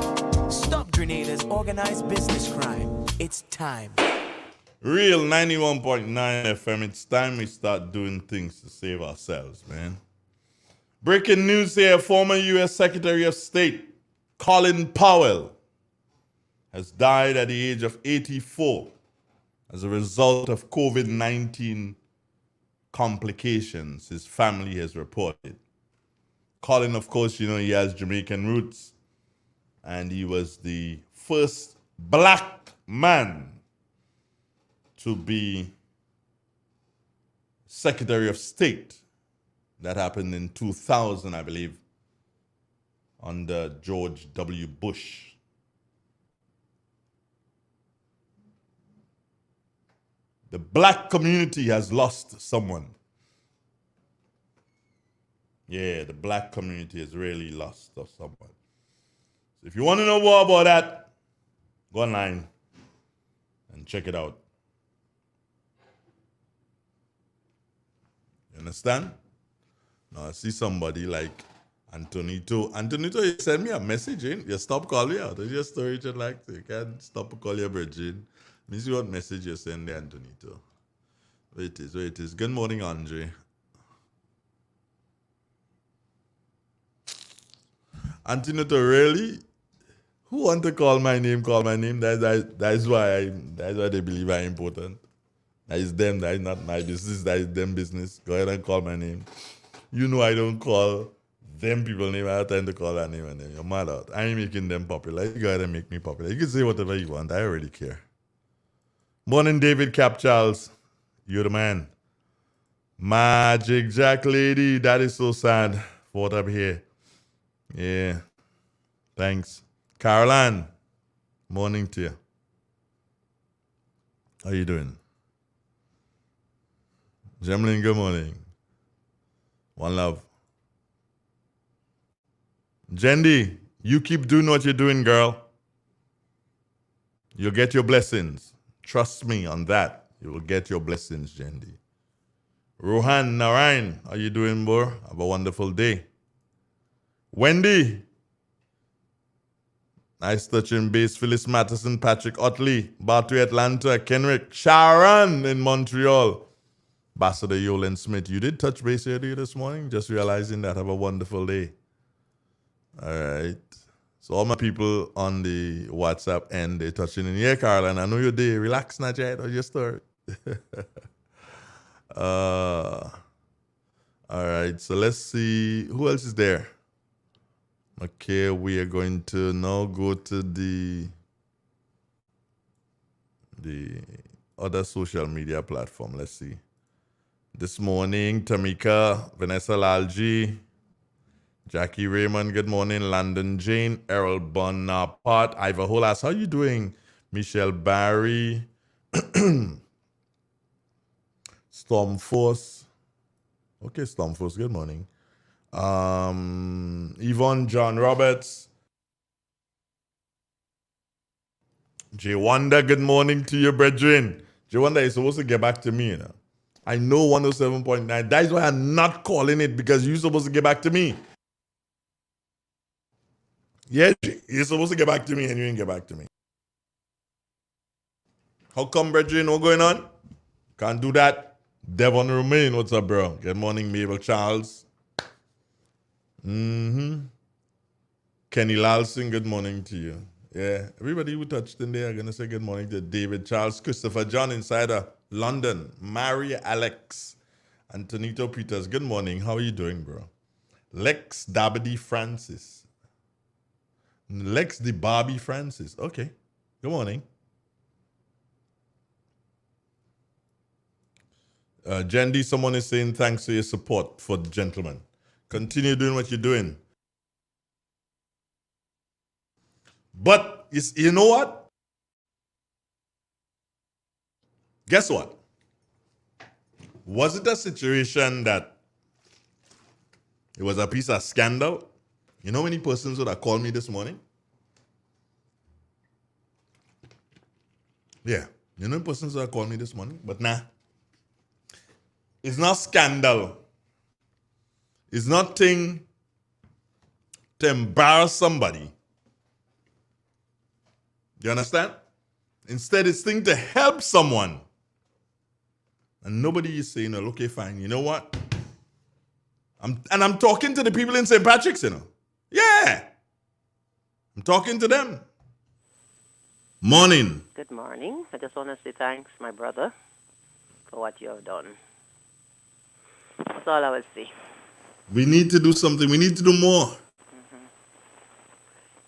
Stop Grenada's organized business crime. It's time. Real 91.9 FM. It's time we start doing things to save ourselves, man. Breaking news here. Former U.S. Secretary of State Colin Powell has died at the age of 84 as a result of COVID-19 complications, his family has reported. Colin, of course, you know, he has Jamaican roots, and he was the first black man to be Secretary of State. That happened in 2000, I believe, under George W. Bush. The black community has lost someone. Yeah, the black community has really lost someone. So if you want to know more about that, go online and check it out. You understand? Now I see somebody like Antonito. Antonito, you send me a message, in. You stop calling me out. It's your story, you like. You can't stop calling your virgin. Let me see what message you send there, Antonito. Where it is. Good morning, Andre. Antonito, really? Who want to call my name? Call my name. That's why they believe I'm important. That is them. That is not my business. That is them business. Go ahead and call my name. You know I don't call them people name. I have time to call that name and then you're mad out. I ain't making them popular. You go ahead and make me popular. You can say whatever you want. I already care. Morning, David Cap Charles. You're the man. Magic Jack Lady. That is so sad for what I'm here. Yeah. Thanks. Caroline. Morning to you. How you doing? Gemlin, good morning. One love. Jendi, you keep doing what you're doing, girl. You'll get your blessings. Trust me on that. You will get your blessings, Jendi. Rohan Narayan, how you doing, boy? Have a wonderful day. Wendy. Nice touching base. Phyllis Matheson, Patrick Otley, Bartry Atlanta, Kenrick, Sharon in Montreal. Ambassador Yolen Smith, you did touch base earlier this morning. Just realizing that. Have a wonderful day. All right. So all my people on the WhatsApp end, they're touching in here, Caroline. I know your day. Relax, not yet, or your story. All right. So let's see. Who else is there? Okay, we are going to now go to the other social media platform. Let's see. This morning, Tamika, Vanessa Lalji, Jackie Raymond, good morning. Landon Jane, Errol Bonaparte, Ivor Holas, how you doing? Michelle Barry, Stormforce. Okay, Stormforce, good morning. Yvonne John Roberts. J Wanda, good morning to you, brethren. J Wanda is supposed to get back to me, you know. I know 107.9. That is why I'm not calling it, because you're supposed to get back to me. Yeah, you're supposed to get back to me and you didn't get back to me. How come, brethren? What's going on? Can't do that. Devon Romain, what's up, bro? Good morning, Mabel Charles. Kenny Lalson, good morning to you. Yeah, everybody who touched in there, I'm going to say good morning to David Charles, Christopher John Insider, London, Maria Alex, Antonito Peters, good morning. How are you doing, bro? Lex Dabadi Francis. Lex the Barbie Francis. Okay, good morning. Jendi, someone is saying thanks for your support for the gentleman. Continue doing what you're doing. But you know what? Guess what? Was it a situation that it was a piece of scandal? You know how many persons would have called me this morning? Yeah. You know how many persons would have called me this morning? But nah. It's not scandal. It's not thing to embarrass somebody. You understand? Instead, it's thing to help someone. And nobody is saying, well, okay, fine. You know what? I'm talking to the people in St. Patrick's, you know. Yeah. I'm talking to them. Morning. Good morning. I just want to say thanks, my brother, for what you have done. That's all I will say. We need to do something. We need to do more.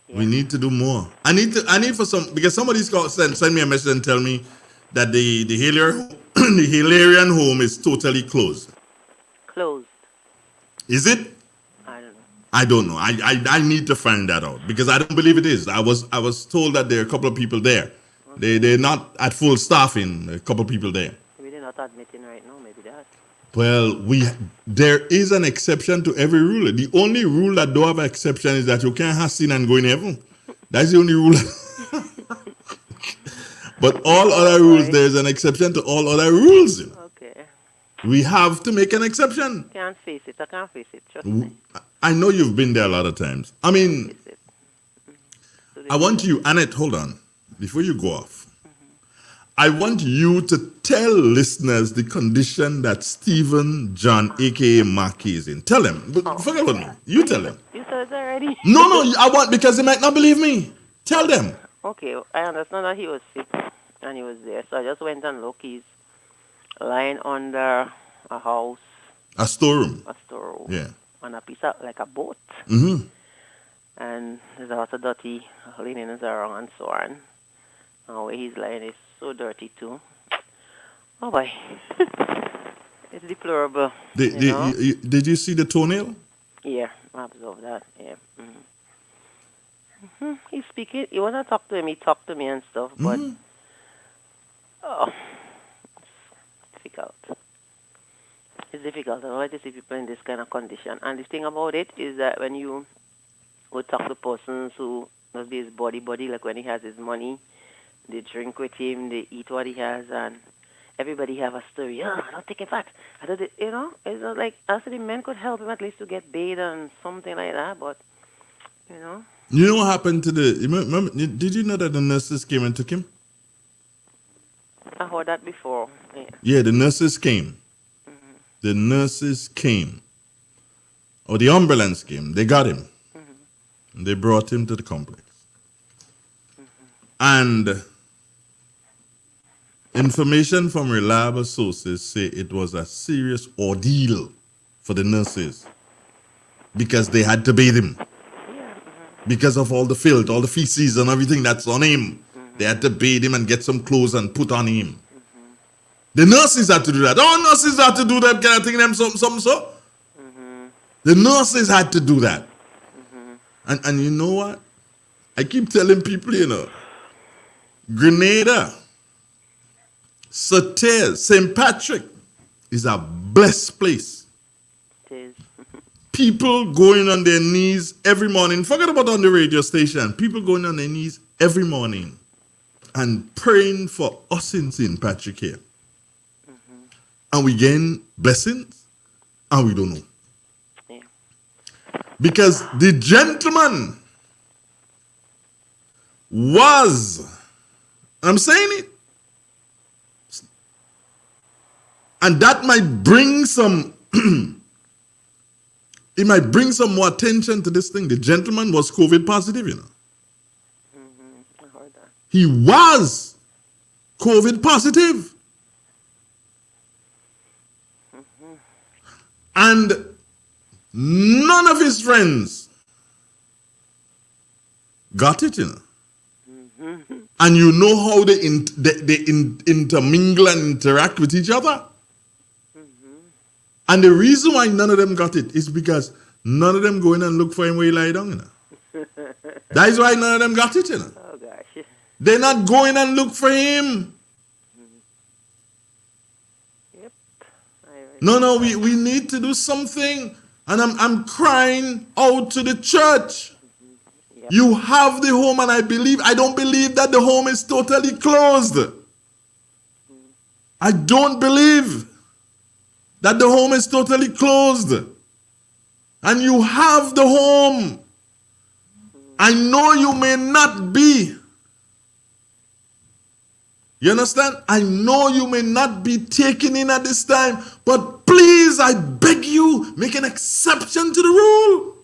Yeah. We need to do more. I need for some, because somebody's send me a message and tell me that the Hilarion home is totally closed. Closed. Is it? I don't know. I need to find that out, because I don't believe it is. I was told that there are a couple of people there. Okay. They're not at full staffing. A couple of people there. Maybe they're not admitting right now. Maybe that. Well, there is an exception to every rule. The only rule that don't have an exception is that you can't have sin and go in heaven. That's the only rule. But all other rules, there's an exception to all other rules. Okay. We have to make an exception. I can't face it. Trust me. I know you've been there a lot of times. I mean, I want you, Annette, hold on, before you go off. I want you to tell listeners the condition that Stephen John, a.k.a. Marquis, is in. Tell him. Forget about me. You tell him. You said it already? No, I want, because they might not believe me. Tell them. Okay, I understand that he was sick and he was there. So I just went and looked. He's lying under a house. A storeroom. Yeah. On a piece of, like a boat. Mm-hmm. And there's a lot of dirty linens around and so on. And where he's lying is so dirty too. Oh boy. It's deplorable. Did you see the toenail? Yeah, I observed that. Yeah. He's speaking. You want to talk to him, he talked to me and stuff, but it's difficult. It's difficult. I don't like to see people in this kind of condition. And the thing about it is that when you would talk to persons who must be his body, like when he has his money, they drink with him, they eat what he has, and everybody have a story. I don't take it back. You know, it's not like, I said the men could help him at least to get bathed and something like that, but, you know. You know what happened to did you know that the nurses came and took him? I heard that before. Yeah. Yeah, the nurses came. The nurses came. Or the ambulance came. They got him. They brought him to the complex. And information from reliable sources say it was a serious ordeal for the nurses because they had to bathe him. Because of all the filth, all the feces and everything that's on him. They had to bathe him and get some clothes and put on him. The nurses had to do that. All nurses had to do that kind of thing, them some so. The nurses had to do that. And you know what? I keep telling people, Grenada, Sauterne, St. Patrick is a blessed place. It is. People going on their knees every morning. Forget about on the radio station. People going on their knees every morning and praying for us in St. Patrick here. And we gain blessings and we don't know. Yeah. Because the gentleman was, I'm saying it, and that might bring some, it might bring some more attention to this thing. The gentleman was COVID positive, I heard that. He was COVID positive. And none of his friends got it, And you know how they intermingle and interact with each other. And the reason why none of them got it is because none of them go in and look for him where he lie down. That is why none of them got it. Oh gosh. They're not going and look for him. No, we need to do something. And I'm crying out to the church. You have the home, and I don't believe that the home is totally closed. I don't believe that the home is totally closed. And you have the home. I know you may not be. You understand? I know you may not be taken in at this time, but please, I beg you, make an exception to the rule.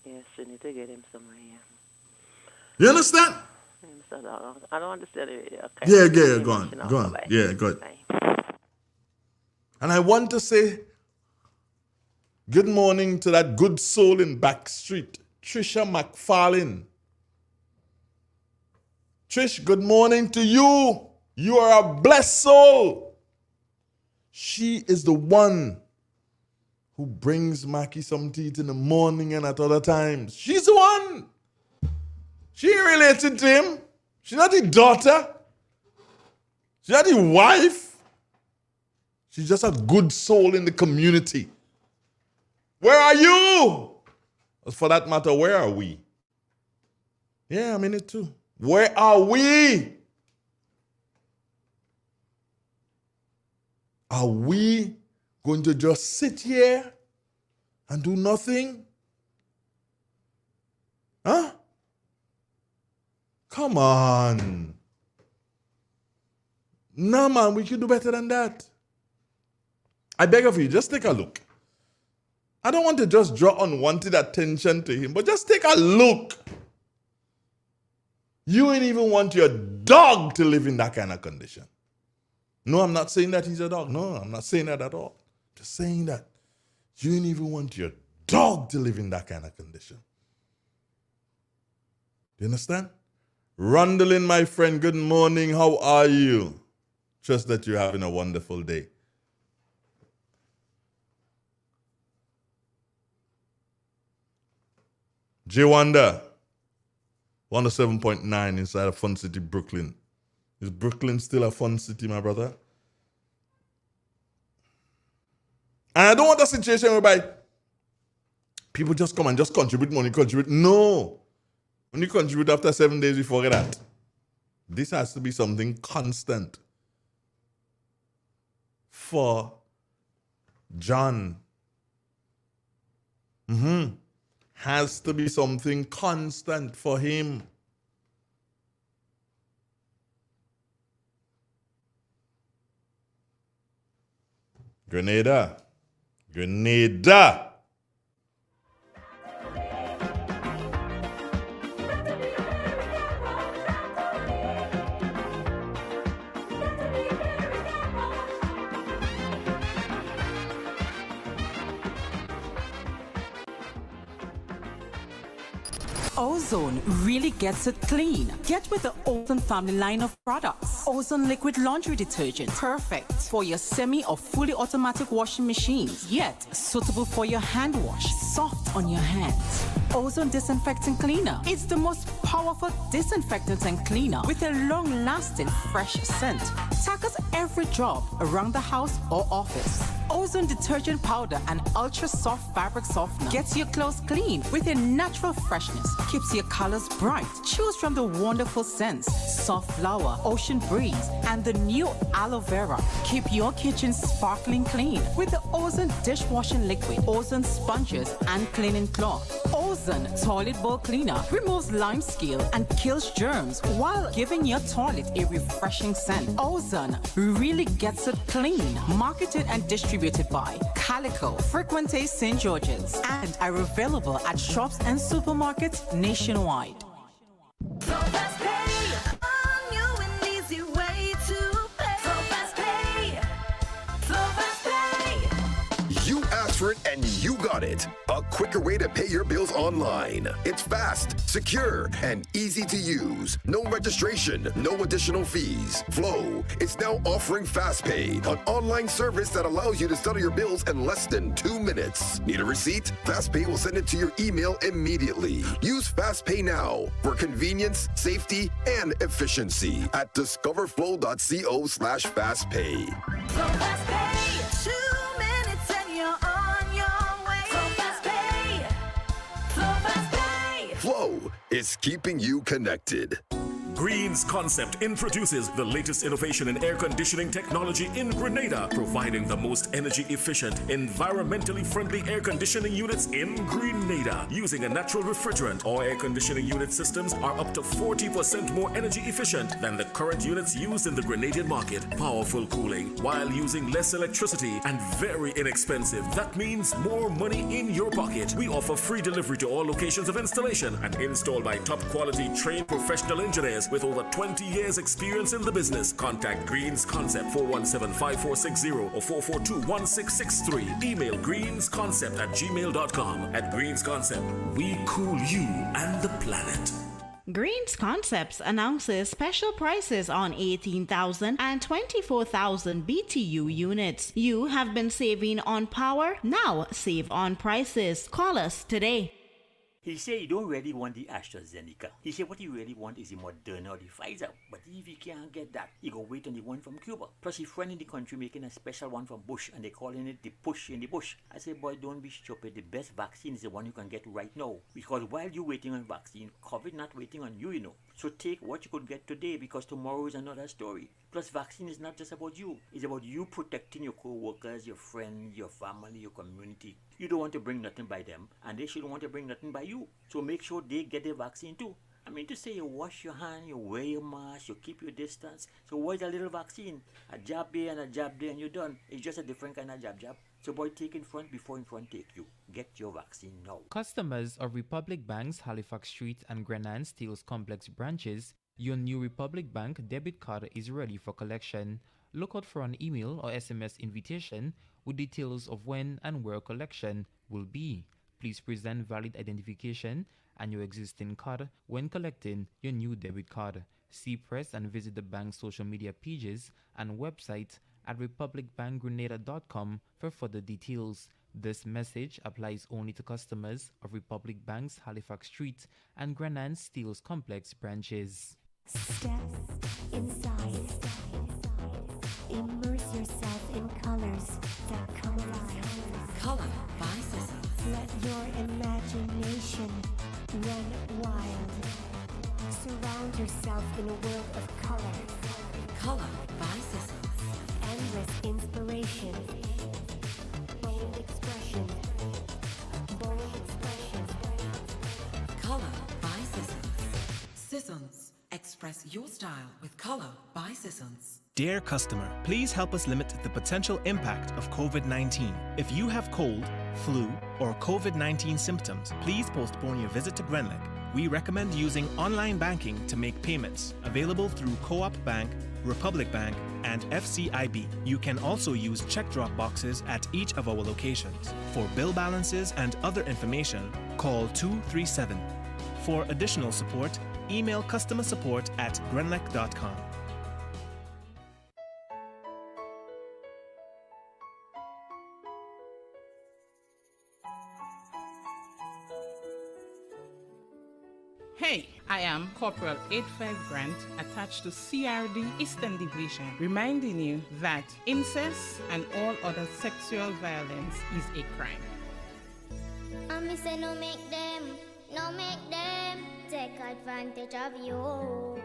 Yes, we need to get him somewhere. Yeah. You understand? I don't understand it. Okay. Yeah, go on. Yeah, good. And I want to say good morning to that good soul in Backstreet, Trisha McFarlane. Trish, good morning to you. You are a blessed soul. She is the one who brings Mackie some teeth in the morning and at other times. She's the one. She ain't related to him. She's not his daughter. She's not his wife. She's just a good soul in the community. Where are you? For that matter, where are we? Yeah, I'm in it too. Where are we? Are we going to just sit here and do nothing? Huh? Come on. No, man, we could do better than that. I beg of you, just take a look. I don't want to just draw unwanted attention to him, but just take a look. You ain't even want your dog to live in that kind of condition. No, I'm not saying that he's a dog. No, I'm not saying that at all. Just saying that you ain't even want your dog to live in that kind of condition. Do you understand? Rondalyn, my friend, good morning. How are you? Trust that you're having a wonderful day. J. Wanda, 107.9 inside of Fun City, Brooklyn. Is Brooklyn still a fun city, my brother? And I don't want a situation whereby people just come and just contribute money, contribute. No. When you contribute after 7 days, we forget that. This has to be something constant. For John. has to be something constant for him. Grenada. Ozone really gets it clean. Get with the Ozone family line of products. Ozone liquid laundry detergent. Perfect for your semi or fully automatic washing machines. Yet suitable for your hand wash. Soft on your hands. Ozone Disinfecting Cleaner. It's the most powerful disinfectant and cleaner with a long-lasting fresh scent. Tackles every job around the house or office. Ozone detergent powder and ultra-soft fabric softener gets your clothes clean with a natural freshness. Keeps your colors bright. Choose from the wonderful scents, soft flower, ocean breeze, and the new aloe vera. Keep your kitchen sparkling clean with the Ozone dishwashing liquid, Ozone sponges, and cleaning cloth. Ozone toilet bowl cleaner removes lime scale and kills germs while giving your toilet a refreshing scent. Ozone really gets it clean. Marketed and distributed by Calico, Frequente St. George's, and are available at shops and supermarkets nationwide. You asked for it and you got it. A quicker way to pay your bills online. It's fast, secure, and easy to use. No registration, no additional fees. Flow is now offering FastPay, an online service that allows you to settle your bills in less than 2 minutes. Need a receipt? FastPay will send it to your email immediately. Use FastPay now for convenience, safety, and efficiency at discoverflow.co/fastpay. Flow is keeping you connected. Green's Concept introduces the latest innovation in air conditioning technology in Grenada, providing the most energy efficient, environmentally friendly air conditioning units in Grenada. Using a natural refrigerant, all air conditioning unit systems are up to 40% more energy efficient than the current units used in the Grenadian market. Powerful cooling while using less electricity and very inexpensive. That means more money in your pocket. We offer free delivery to all locations of installation and installed by top quality trained professional engineers with over 20 years experience in the business. Contact Green's Concept 417-5460 or 442-1663. Email greensconcept@gmail.com. At Green's Concept, we cool you and the planet. Greens Concepts announces special prices on 18,000 and 24,000 BTU units. You have been saving on power, now save on prices. Call us today. He said he don't really want the AstraZeneca. He said what he really want is the Moderna or the Pfizer. But if he can't get that, he go wait on the one from Cuba. Plus his friend in the country making a special one from Bush and they calling it the push in the bush. I say, boy, don't be stupid. The best vaccine is the one you can get right now. Because while you waiting on vaccine, COVID not waiting on you, you know. So take what you could get today because tomorrow is another story. Plus vaccine is not just about you. It's about you protecting your co-workers, your friends, your family, your community. You don't want to bring nothing by them and they shouldn't want to bring nothing by you. So make sure they get the vaccine too. I mean to say you wash your hand, you wear your mask, you keep your distance. So what's a little vaccine? A jab here and a jab there and you're done. It's just a different kind of jab. So boy, take in front before in front take you. Get your vaccine now. Customers of Republic Bank's Halifax Street and Grenand Steels Complex branches, your new Republic Bank debit card is ready for collection. Look out for an email or SMS invitation with details of when and where collection will be. Please present valid identification and your existing card when collecting your new debit card. See press and visit the bank's social media pages and website at republicbankgrenada.com for further details. This message applies only to customers of Republic Bank's Halifax Street and Grenand Steels Complex branches. Step inside. Immerse yourself in colors that come alive. Color by Sissy. Let your imagination run wild. Surround yourself in a world of color. Color by Sissy. Endless inspiration. Bold expression. Bold expression. Sissons. Express your style with color by Sissons. Dear customer, please help us limit the potential impact of COVID-19. If you have cold, flu, or COVID-19 symptoms, please postpone your visit to Grenlec. We recommend using online banking to make payments, available through Co-op Bank, Republic Bank, and FCIB. You can also use check drop boxes at each of our locations. For bill balances and other information, call 237. For additional support, email customersupport@grenlec.com. Hey, I am Corporal 85 Grant, attached to CRD Eastern Division, reminding you that incest and all other sexual violence is a crime. And me say no make them take advantage of you.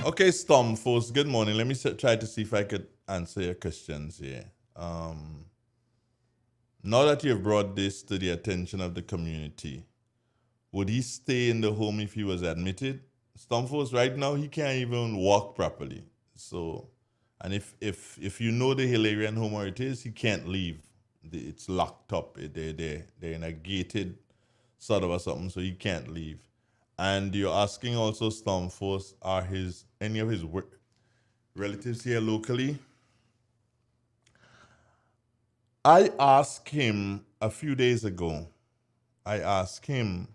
Okay, Stormforce, good morning. Let me try to see if I could answer your questions here. Now that you have brought this to the attention of the community, would he stay in the home if he was admitted? Stormforce, right now, he can't even walk properly. So, and if you know the Hilarion home where it is, he can't leave. It's locked up. They're in a gated sort of or something, so he can't leave. And you're asking also, Stormforce, are any of his relatives here locally? I asked him a few days ago, did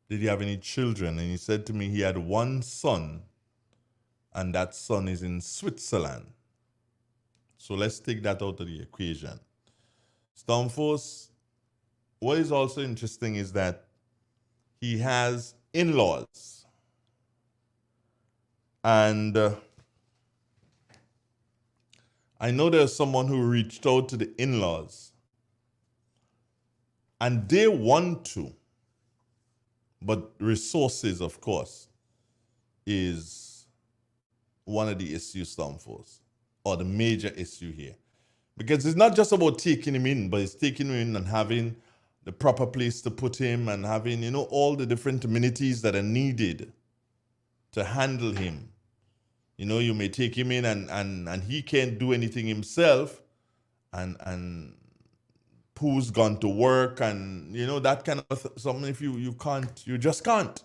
he have any children? And he said to me he had one son, and that son is in Switzerland. So let's take that out of the equation. Stormforce, what is also interesting is that he has in-laws. And I know there's someone who reached out to the in-laws, and they want to, but resources, of course, is one of the issues, Stormforce, or the major issue here. Because it's not just about taking him in, but it's taking him in and having the proper place to put him and having, all the different amenities that are needed to handle him. You may take him in and he can't do anything himself, and Pooh's gone to work, and that kind of something. If you just can't.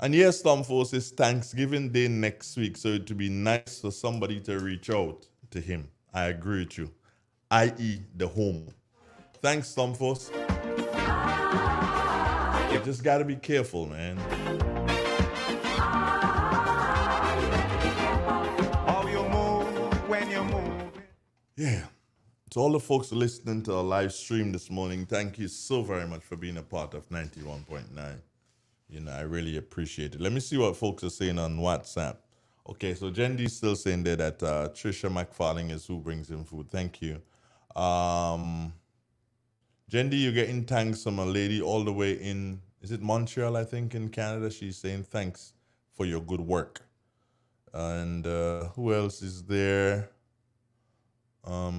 And yes, Stormforce, it's Thanksgiving Day next week, so it would be nice for somebody to reach out to him. I agree with you, i.e. the home. Thanks, Stormforce. You just got to be careful, man. Yeah. To all the folks listening to our live stream this morning, thank you so very much for being a part of 91.9. I really appreciate it. Let me see what folks are saying on WhatsApp. Okay, so Jendy's still saying there that Trisha McFarling is who brings in food. Thank you. Jendy, you're getting thanks from a lady all the way in, is it Montreal, I think, in Canada? She's saying thanks for your good work. And who else is there?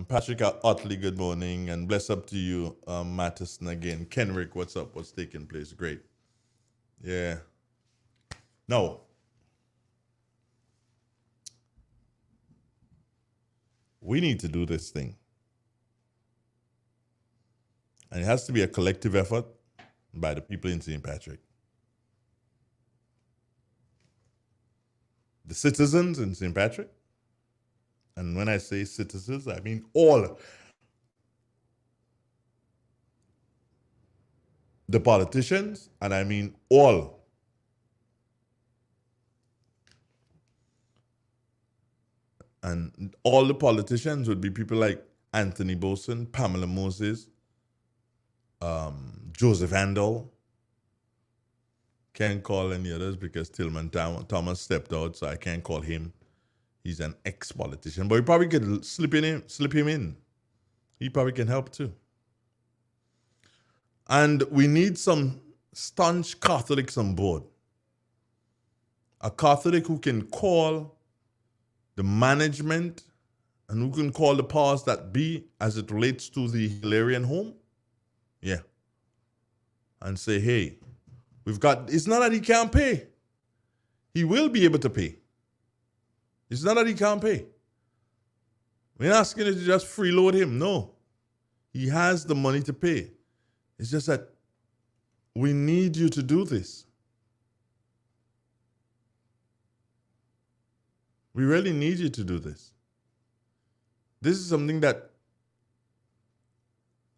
Patrick Otley, good morning, and bless up to you, Mattison again. Kenrick, what's up? What's taking place? Great. Yeah. No. We need to do this thing. And it has to be a collective effort by the people in St. Patrick. The citizens in St. Patrick. And when I say citizens, I mean all. The politicians, and I mean all. And all the politicians would be people like Anthony Boson, Pamela Moses, Joseph Handel. Can't call any others because Tillman Thomas stepped out, so I can't call him. He's an ex-politician, but we probably could slip him in. He probably can help too. And we need some staunch Catholics on board. A Catholic who can call the management and who can call the powers that be as it relates to the Hilarion home. Yeah. And say, hey, it's not that he can't pay. He will be able to pay. It's not that he can't pay. We're not asking you to just freeload him. No. He has the money to pay. It's just that we need you to do this. We really need you to do this. This is something that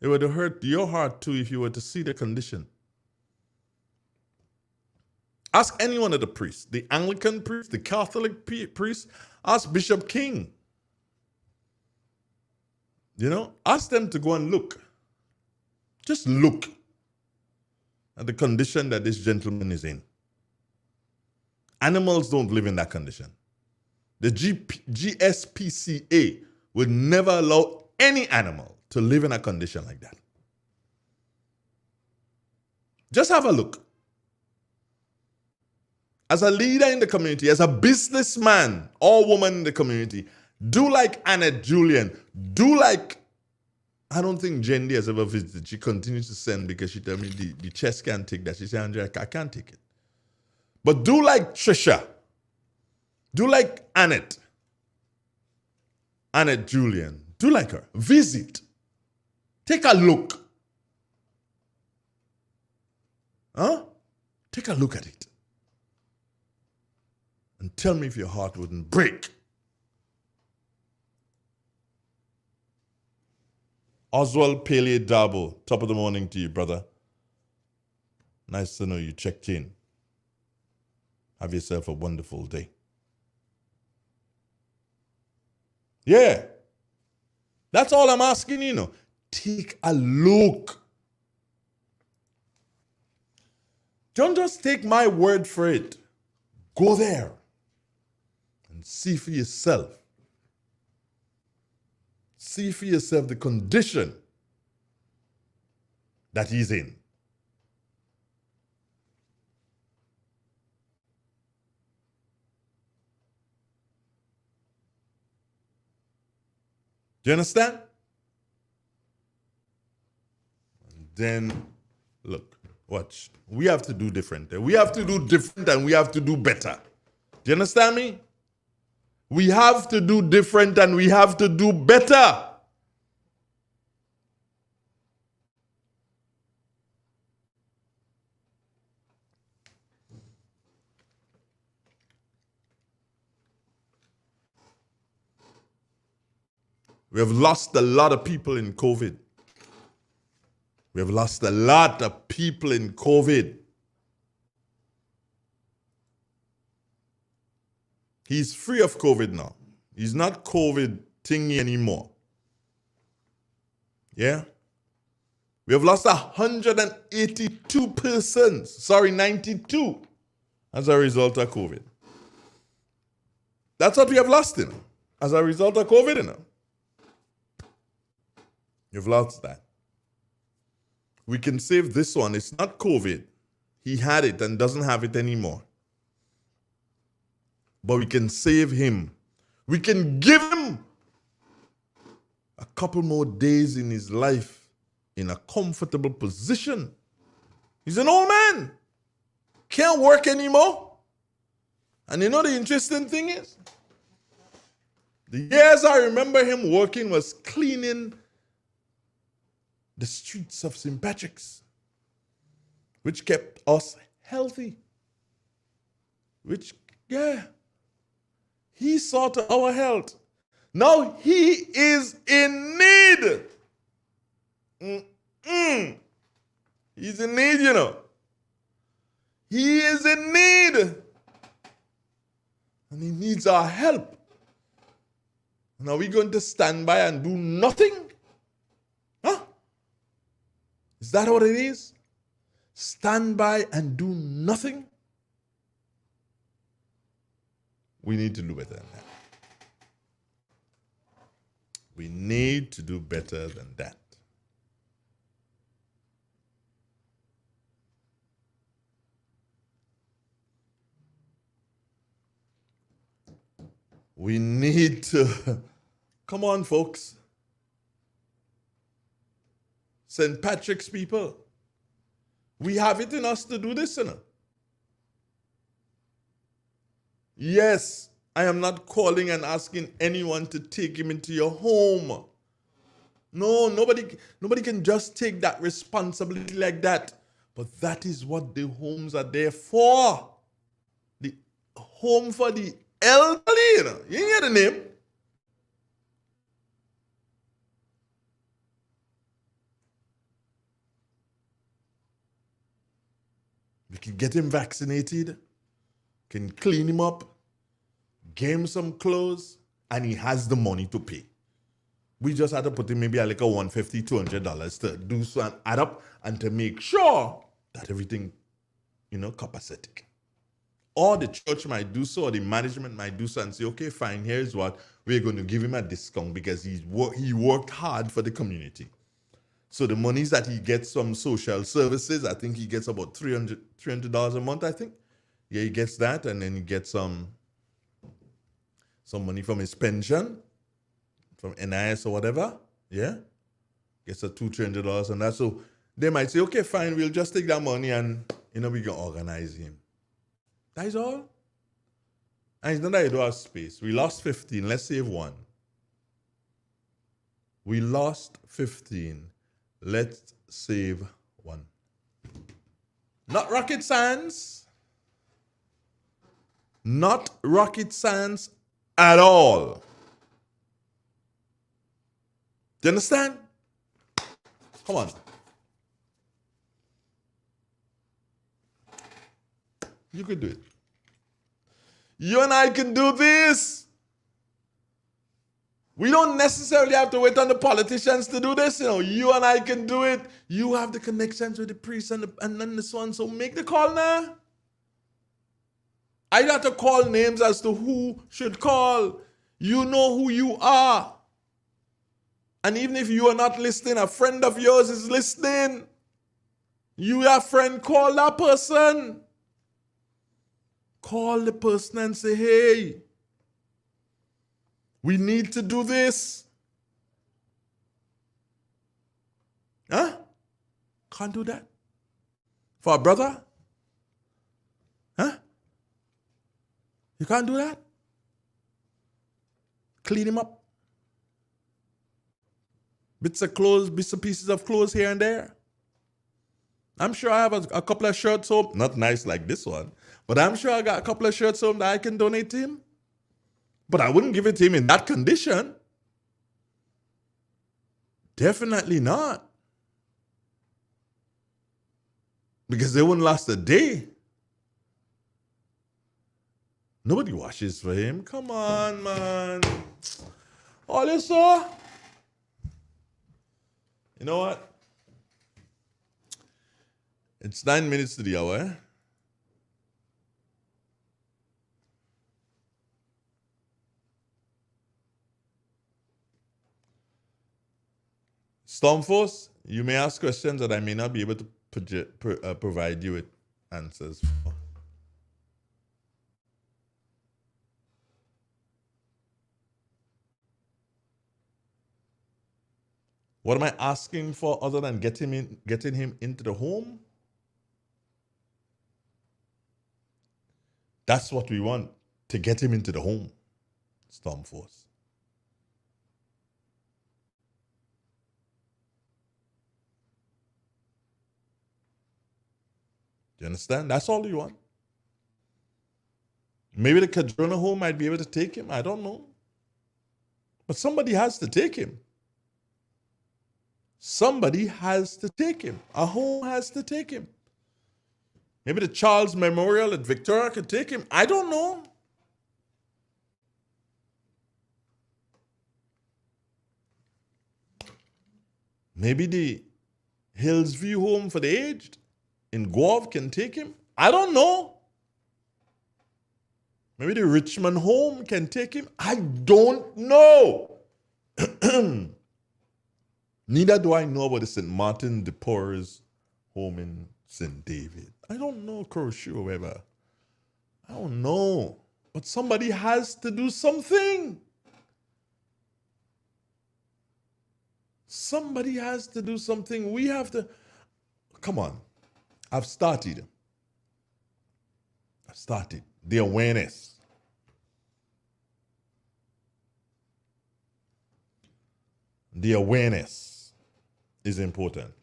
it would have hurt your heart too if you were to see the condition. Ask any one of the priests, the Anglican priest, the Catholic priest, ask Bishop King. Ask them to go and look. Just look at the condition that this gentleman is in. Animals don't live in that condition. The GSPCA would never allow any animal to live in a condition like that. Just have a look. As a leader in the community, as a businessman or woman in the community, do like Annette Julian. Do like, I don't think Jendi has ever visited. She continues to send because she tells me the chest can't take that. She said, Andrea, I can't take it. But do like Trisha. Do like Annette Julian. Do like her. Visit. Take a look. Take a look at it. And tell me if your heart wouldn't break. Oswald Pele Dabo, top of the morning to you, brother. Nice to know you checked in. Have yourself a wonderful day. Yeah. That's all I'm asking, Take a look. Don't just take my word for it. Go there and see for yourself. See for yourself the condition that he's in. Do you understand? And then, look, watch. We have to do different. We have to do different and we have to do better. Do you understand me? We have to do different and we have to do better. We have lost a lot of people in COVID. We have lost a lot of people in COVID. He's free of COVID now. He's not COVID thingy anymore. Yeah? We have lost 182 persons. 92 as a result of COVID. That's what we have lost as a result of COVID. You've lost that. We can save this one. It's not COVID. He had it and doesn't have it anymore. But we can save him. We can give him a couple more days in his life in a comfortable position. He's an old man. Can't work anymore. And the interesting thing is, the years I remember him working was cleaning the streets of St. Patrick's, which kept us healthy. He saw to our health. Now he is in need. He's in need, He is in need. And he needs our help. And are we going to stand by and do nothing? Is that what it is? Stand by and do nothing? We need to do better than that. We need to do better than that. We need to, come on, folks. St. Patrick's people, we have it in us to do this, you know. Yes, I am not calling and asking anyone to take him into your home. No, nobody can just take that responsibility like that. But that is what the homes are there for. The home for the elderly, you know. You hear the name? We can get him vaccinated, can clean him up, give him some clothes, and he has the money to pay. We just had to put him maybe like a $150, $200 to do so and add up and to make sure that everything, copacetic. Or the church might do so, or the management might do so and say, okay, fine, here's what, we're going to give him a discount because he worked hard for the community. So the monies that he gets from social services, I think he gets about $300 a month, I think. Yeah, he gets that, and then he gets some money from his pension, from NIS or whatever. Yeah, gets a $200-$300 on that. So they might say, okay, fine, we'll just take that money and we can organize him. That is all. And it's not that you don't have space. We lost 15. Let's save one. We lost 15. Let's save one. Not rocket science. Not rocket science at all. Do you understand? Come on. You can do it. You and I can do this. We don't necessarily have to wait on the politicians to do this. You and I can do it. You have the connections with the priests and then the so on. So make the call now. I don't have to call names as to who should call. You know who you are. And even if you are not listening, a friend of yours is listening. You, your friend, call that person. Call the person and say, hey, we need to do this. Huh? Can't do that. For a brother? Huh? You can't do that? Clean him up. Bits of clothes, bits of pieces of clothes here and there. I'm sure I have a couple of shirts home. Not nice like this one. But I'm sure I got a couple of shirts home that I can donate to him. But I wouldn't give it to him in that condition. Definitely not. Because they wouldn't last a day. Nobody washes for him. Come on, man. All you saw? You know what? It's 9 minutes to the hour. Stormforce, you may ask questions that I may not be able to provide you with answers for. What am I asking for other than getting him into the home? That's what we want, to get him into the home, Stormforce. Do you understand? That's all you want. Maybe the Cadrona home might be able to take him. I don't know. But somebody has to take him. Somebody has to take him. A home has to take him. Maybe the Charles Memorial at Victoria could take him. I don't know. Maybe the Hillsview Home for the Aged in Guelph can take him. I don't know. Maybe the Richmond Home can take him. I don't know. Neither do I know about the St. Martin de Porres home in St. David. I don't know Crochu or whatever. I don't know. But somebody has to do something. Somebody has to do something. We have to. Come on. I've started. The awareness. The awareness is important.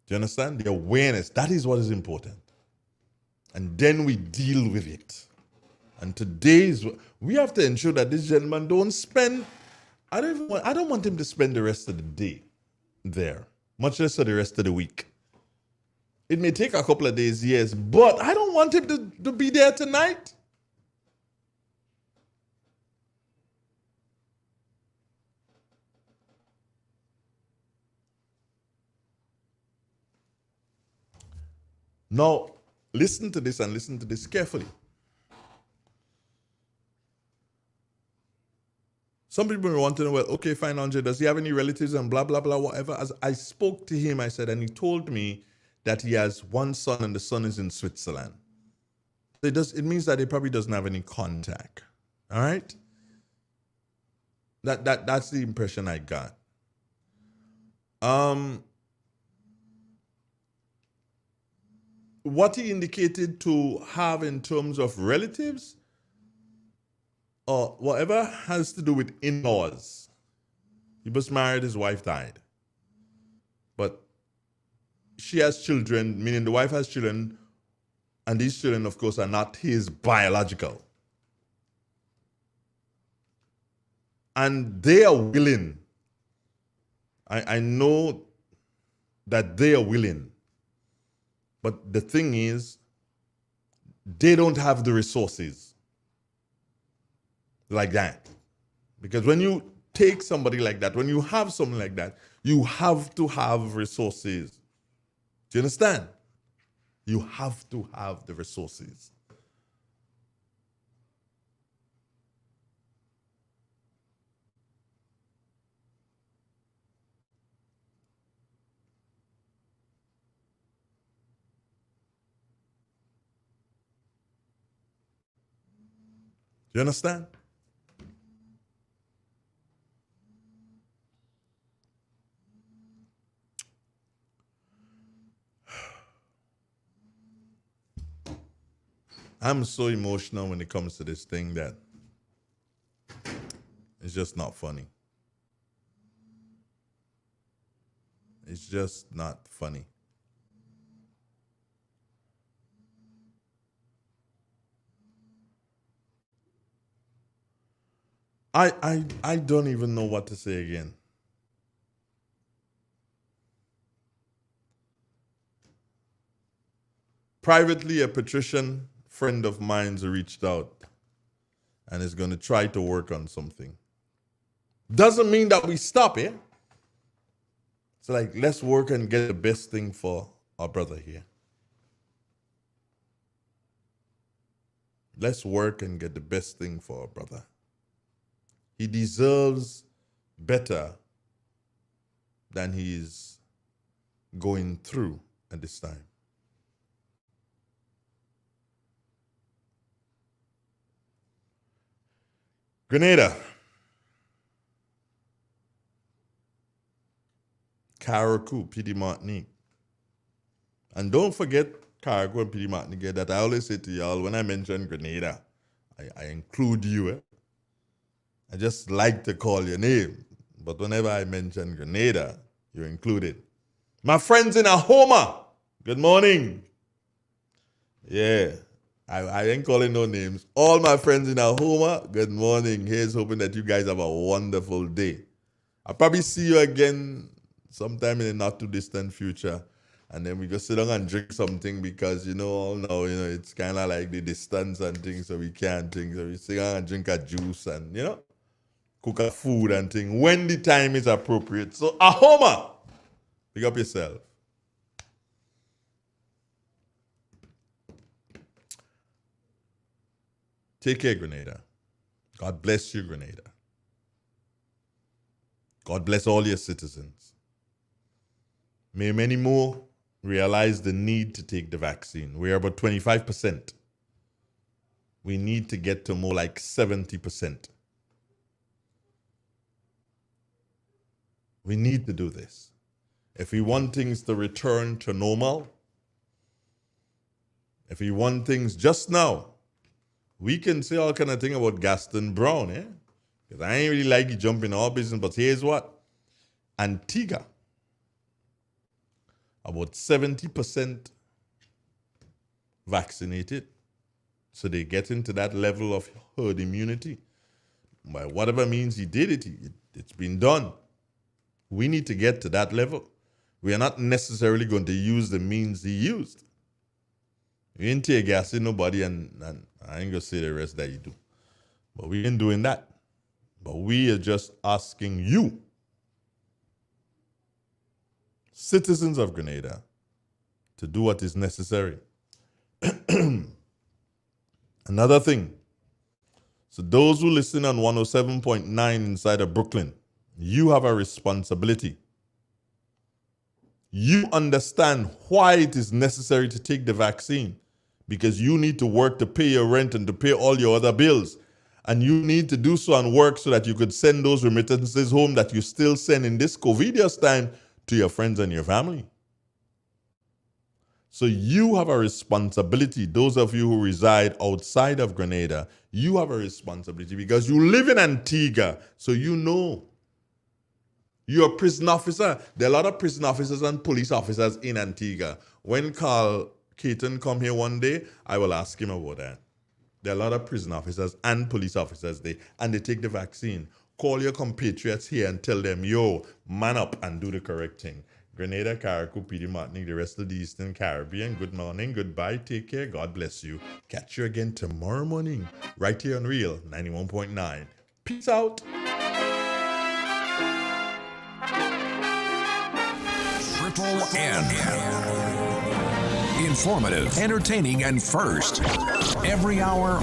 Do you understand? The awareness, that is what is important. And then we deal with it. And we have to ensure that this gentleman don't spend, I don't want him to spend the rest of the day there, much less for the rest of the week. It may take a couple of days, yes, but I don't want him to be there tonight. Now, listen to this and listen to this carefully. Some people may want to know, well, okay, fine, Andre, does he have any relatives and blah, blah, blah, whatever. As I spoke to him, I said, and he told me that he has one son and the son is in Switzerland. It means that he probably doesn't have any contact. All right? That's the impression I got. What he indicated to have in terms of relatives or whatever has to do with in-laws. He was married, his wife died. But she has children, meaning the wife has children, and these children, of course, are not his biological. And they are willing. I know that they are willing. But the thing is, they don't have the resources like that. Because when you take somebody like that, when you have something like that, you have to have resources. Do you understand? You have to have the resources. Do you understand? I'm so emotional when it comes to this thing that it's just not funny. It's just not funny. I don't even know what to say again. Privately, a patrician friend of mine's reached out and is going to try to work on something. Doesn't mean that we stop it. It's like, let's work and get the best thing for our brother here. Let's work and get the best thing for our brother. He deserves better than he's going through at this time. Grenada. Carriacou, PD Martinique. And don't forget Carriacou and PD Martinique that I always say to y'all when I mention Grenada, I include you. I just like to call your name. But whenever I mention Grenada, you're included. My friends in Ahoma, good morning. Yeah, I ain't calling no names. All my friends in Ahoma, good morning. Here's hoping that you guys have a wonderful day. I'll probably see you again sometime in the not too distant future. And then we go sit down and drink something because, all now, it's kind of like the distance and things, so we can't drink. So we sit down and drink a juice and, cook a food and things when the time is appropriate. So, Ahoma, pick up yourself. Take care, Grenada. God bless you, Grenada. God bless all your citizens. May many more realize the need to take the vaccine. We are about 25%. We need to get to more like 70%. We need to do this. If we want things to return to normal, if we want things just now, we can say all kind of thing about Gaston Brown, eh? Because I ain't really like you jumping all business, but here's what. Antigua, about 70% vaccinated. So they get into that level of herd immunity. By whatever means he did it, it's been done. We need to get to that level. We are not necessarily going to use the means he used. You ain't tear gassing nobody, and I ain't going to say the rest that you do. But we ain't doing that. But we are just asking you, citizens of Grenada, to do what is necessary. Another thing, so those who listen on 107.9 inside of Brooklyn, you have a responsibility. You understand why it is necessary to take the vaccine, because you need to work to pay your rent and to pay all your other bills. And you need to do so and work so that you could send those remittances home that you still send in this COVIDious time to your friends and your family. So you have a responsibility. Those of you who reside outside of Grenada, you have a responsibility because you live in Antigua, so you know. You're a prison officer. There are a lot of prison officers and police officers in Antigua. When Carl Caton come here one day, I will ask him about that. There are a lot of prison officers and police officers there, and they take the vaccine. Call your compatriots here and tell them, yo, man up and do the correct thing. Grenada, Carriacou, PD, Martinique, the rest of the Eastern Caribbean, good morning, goodbye, take care, God bless you. Catch you again tomorrow morning, right here on Real 91.9. Peace out. Triple N. Informative, entertaining, and first. Every hour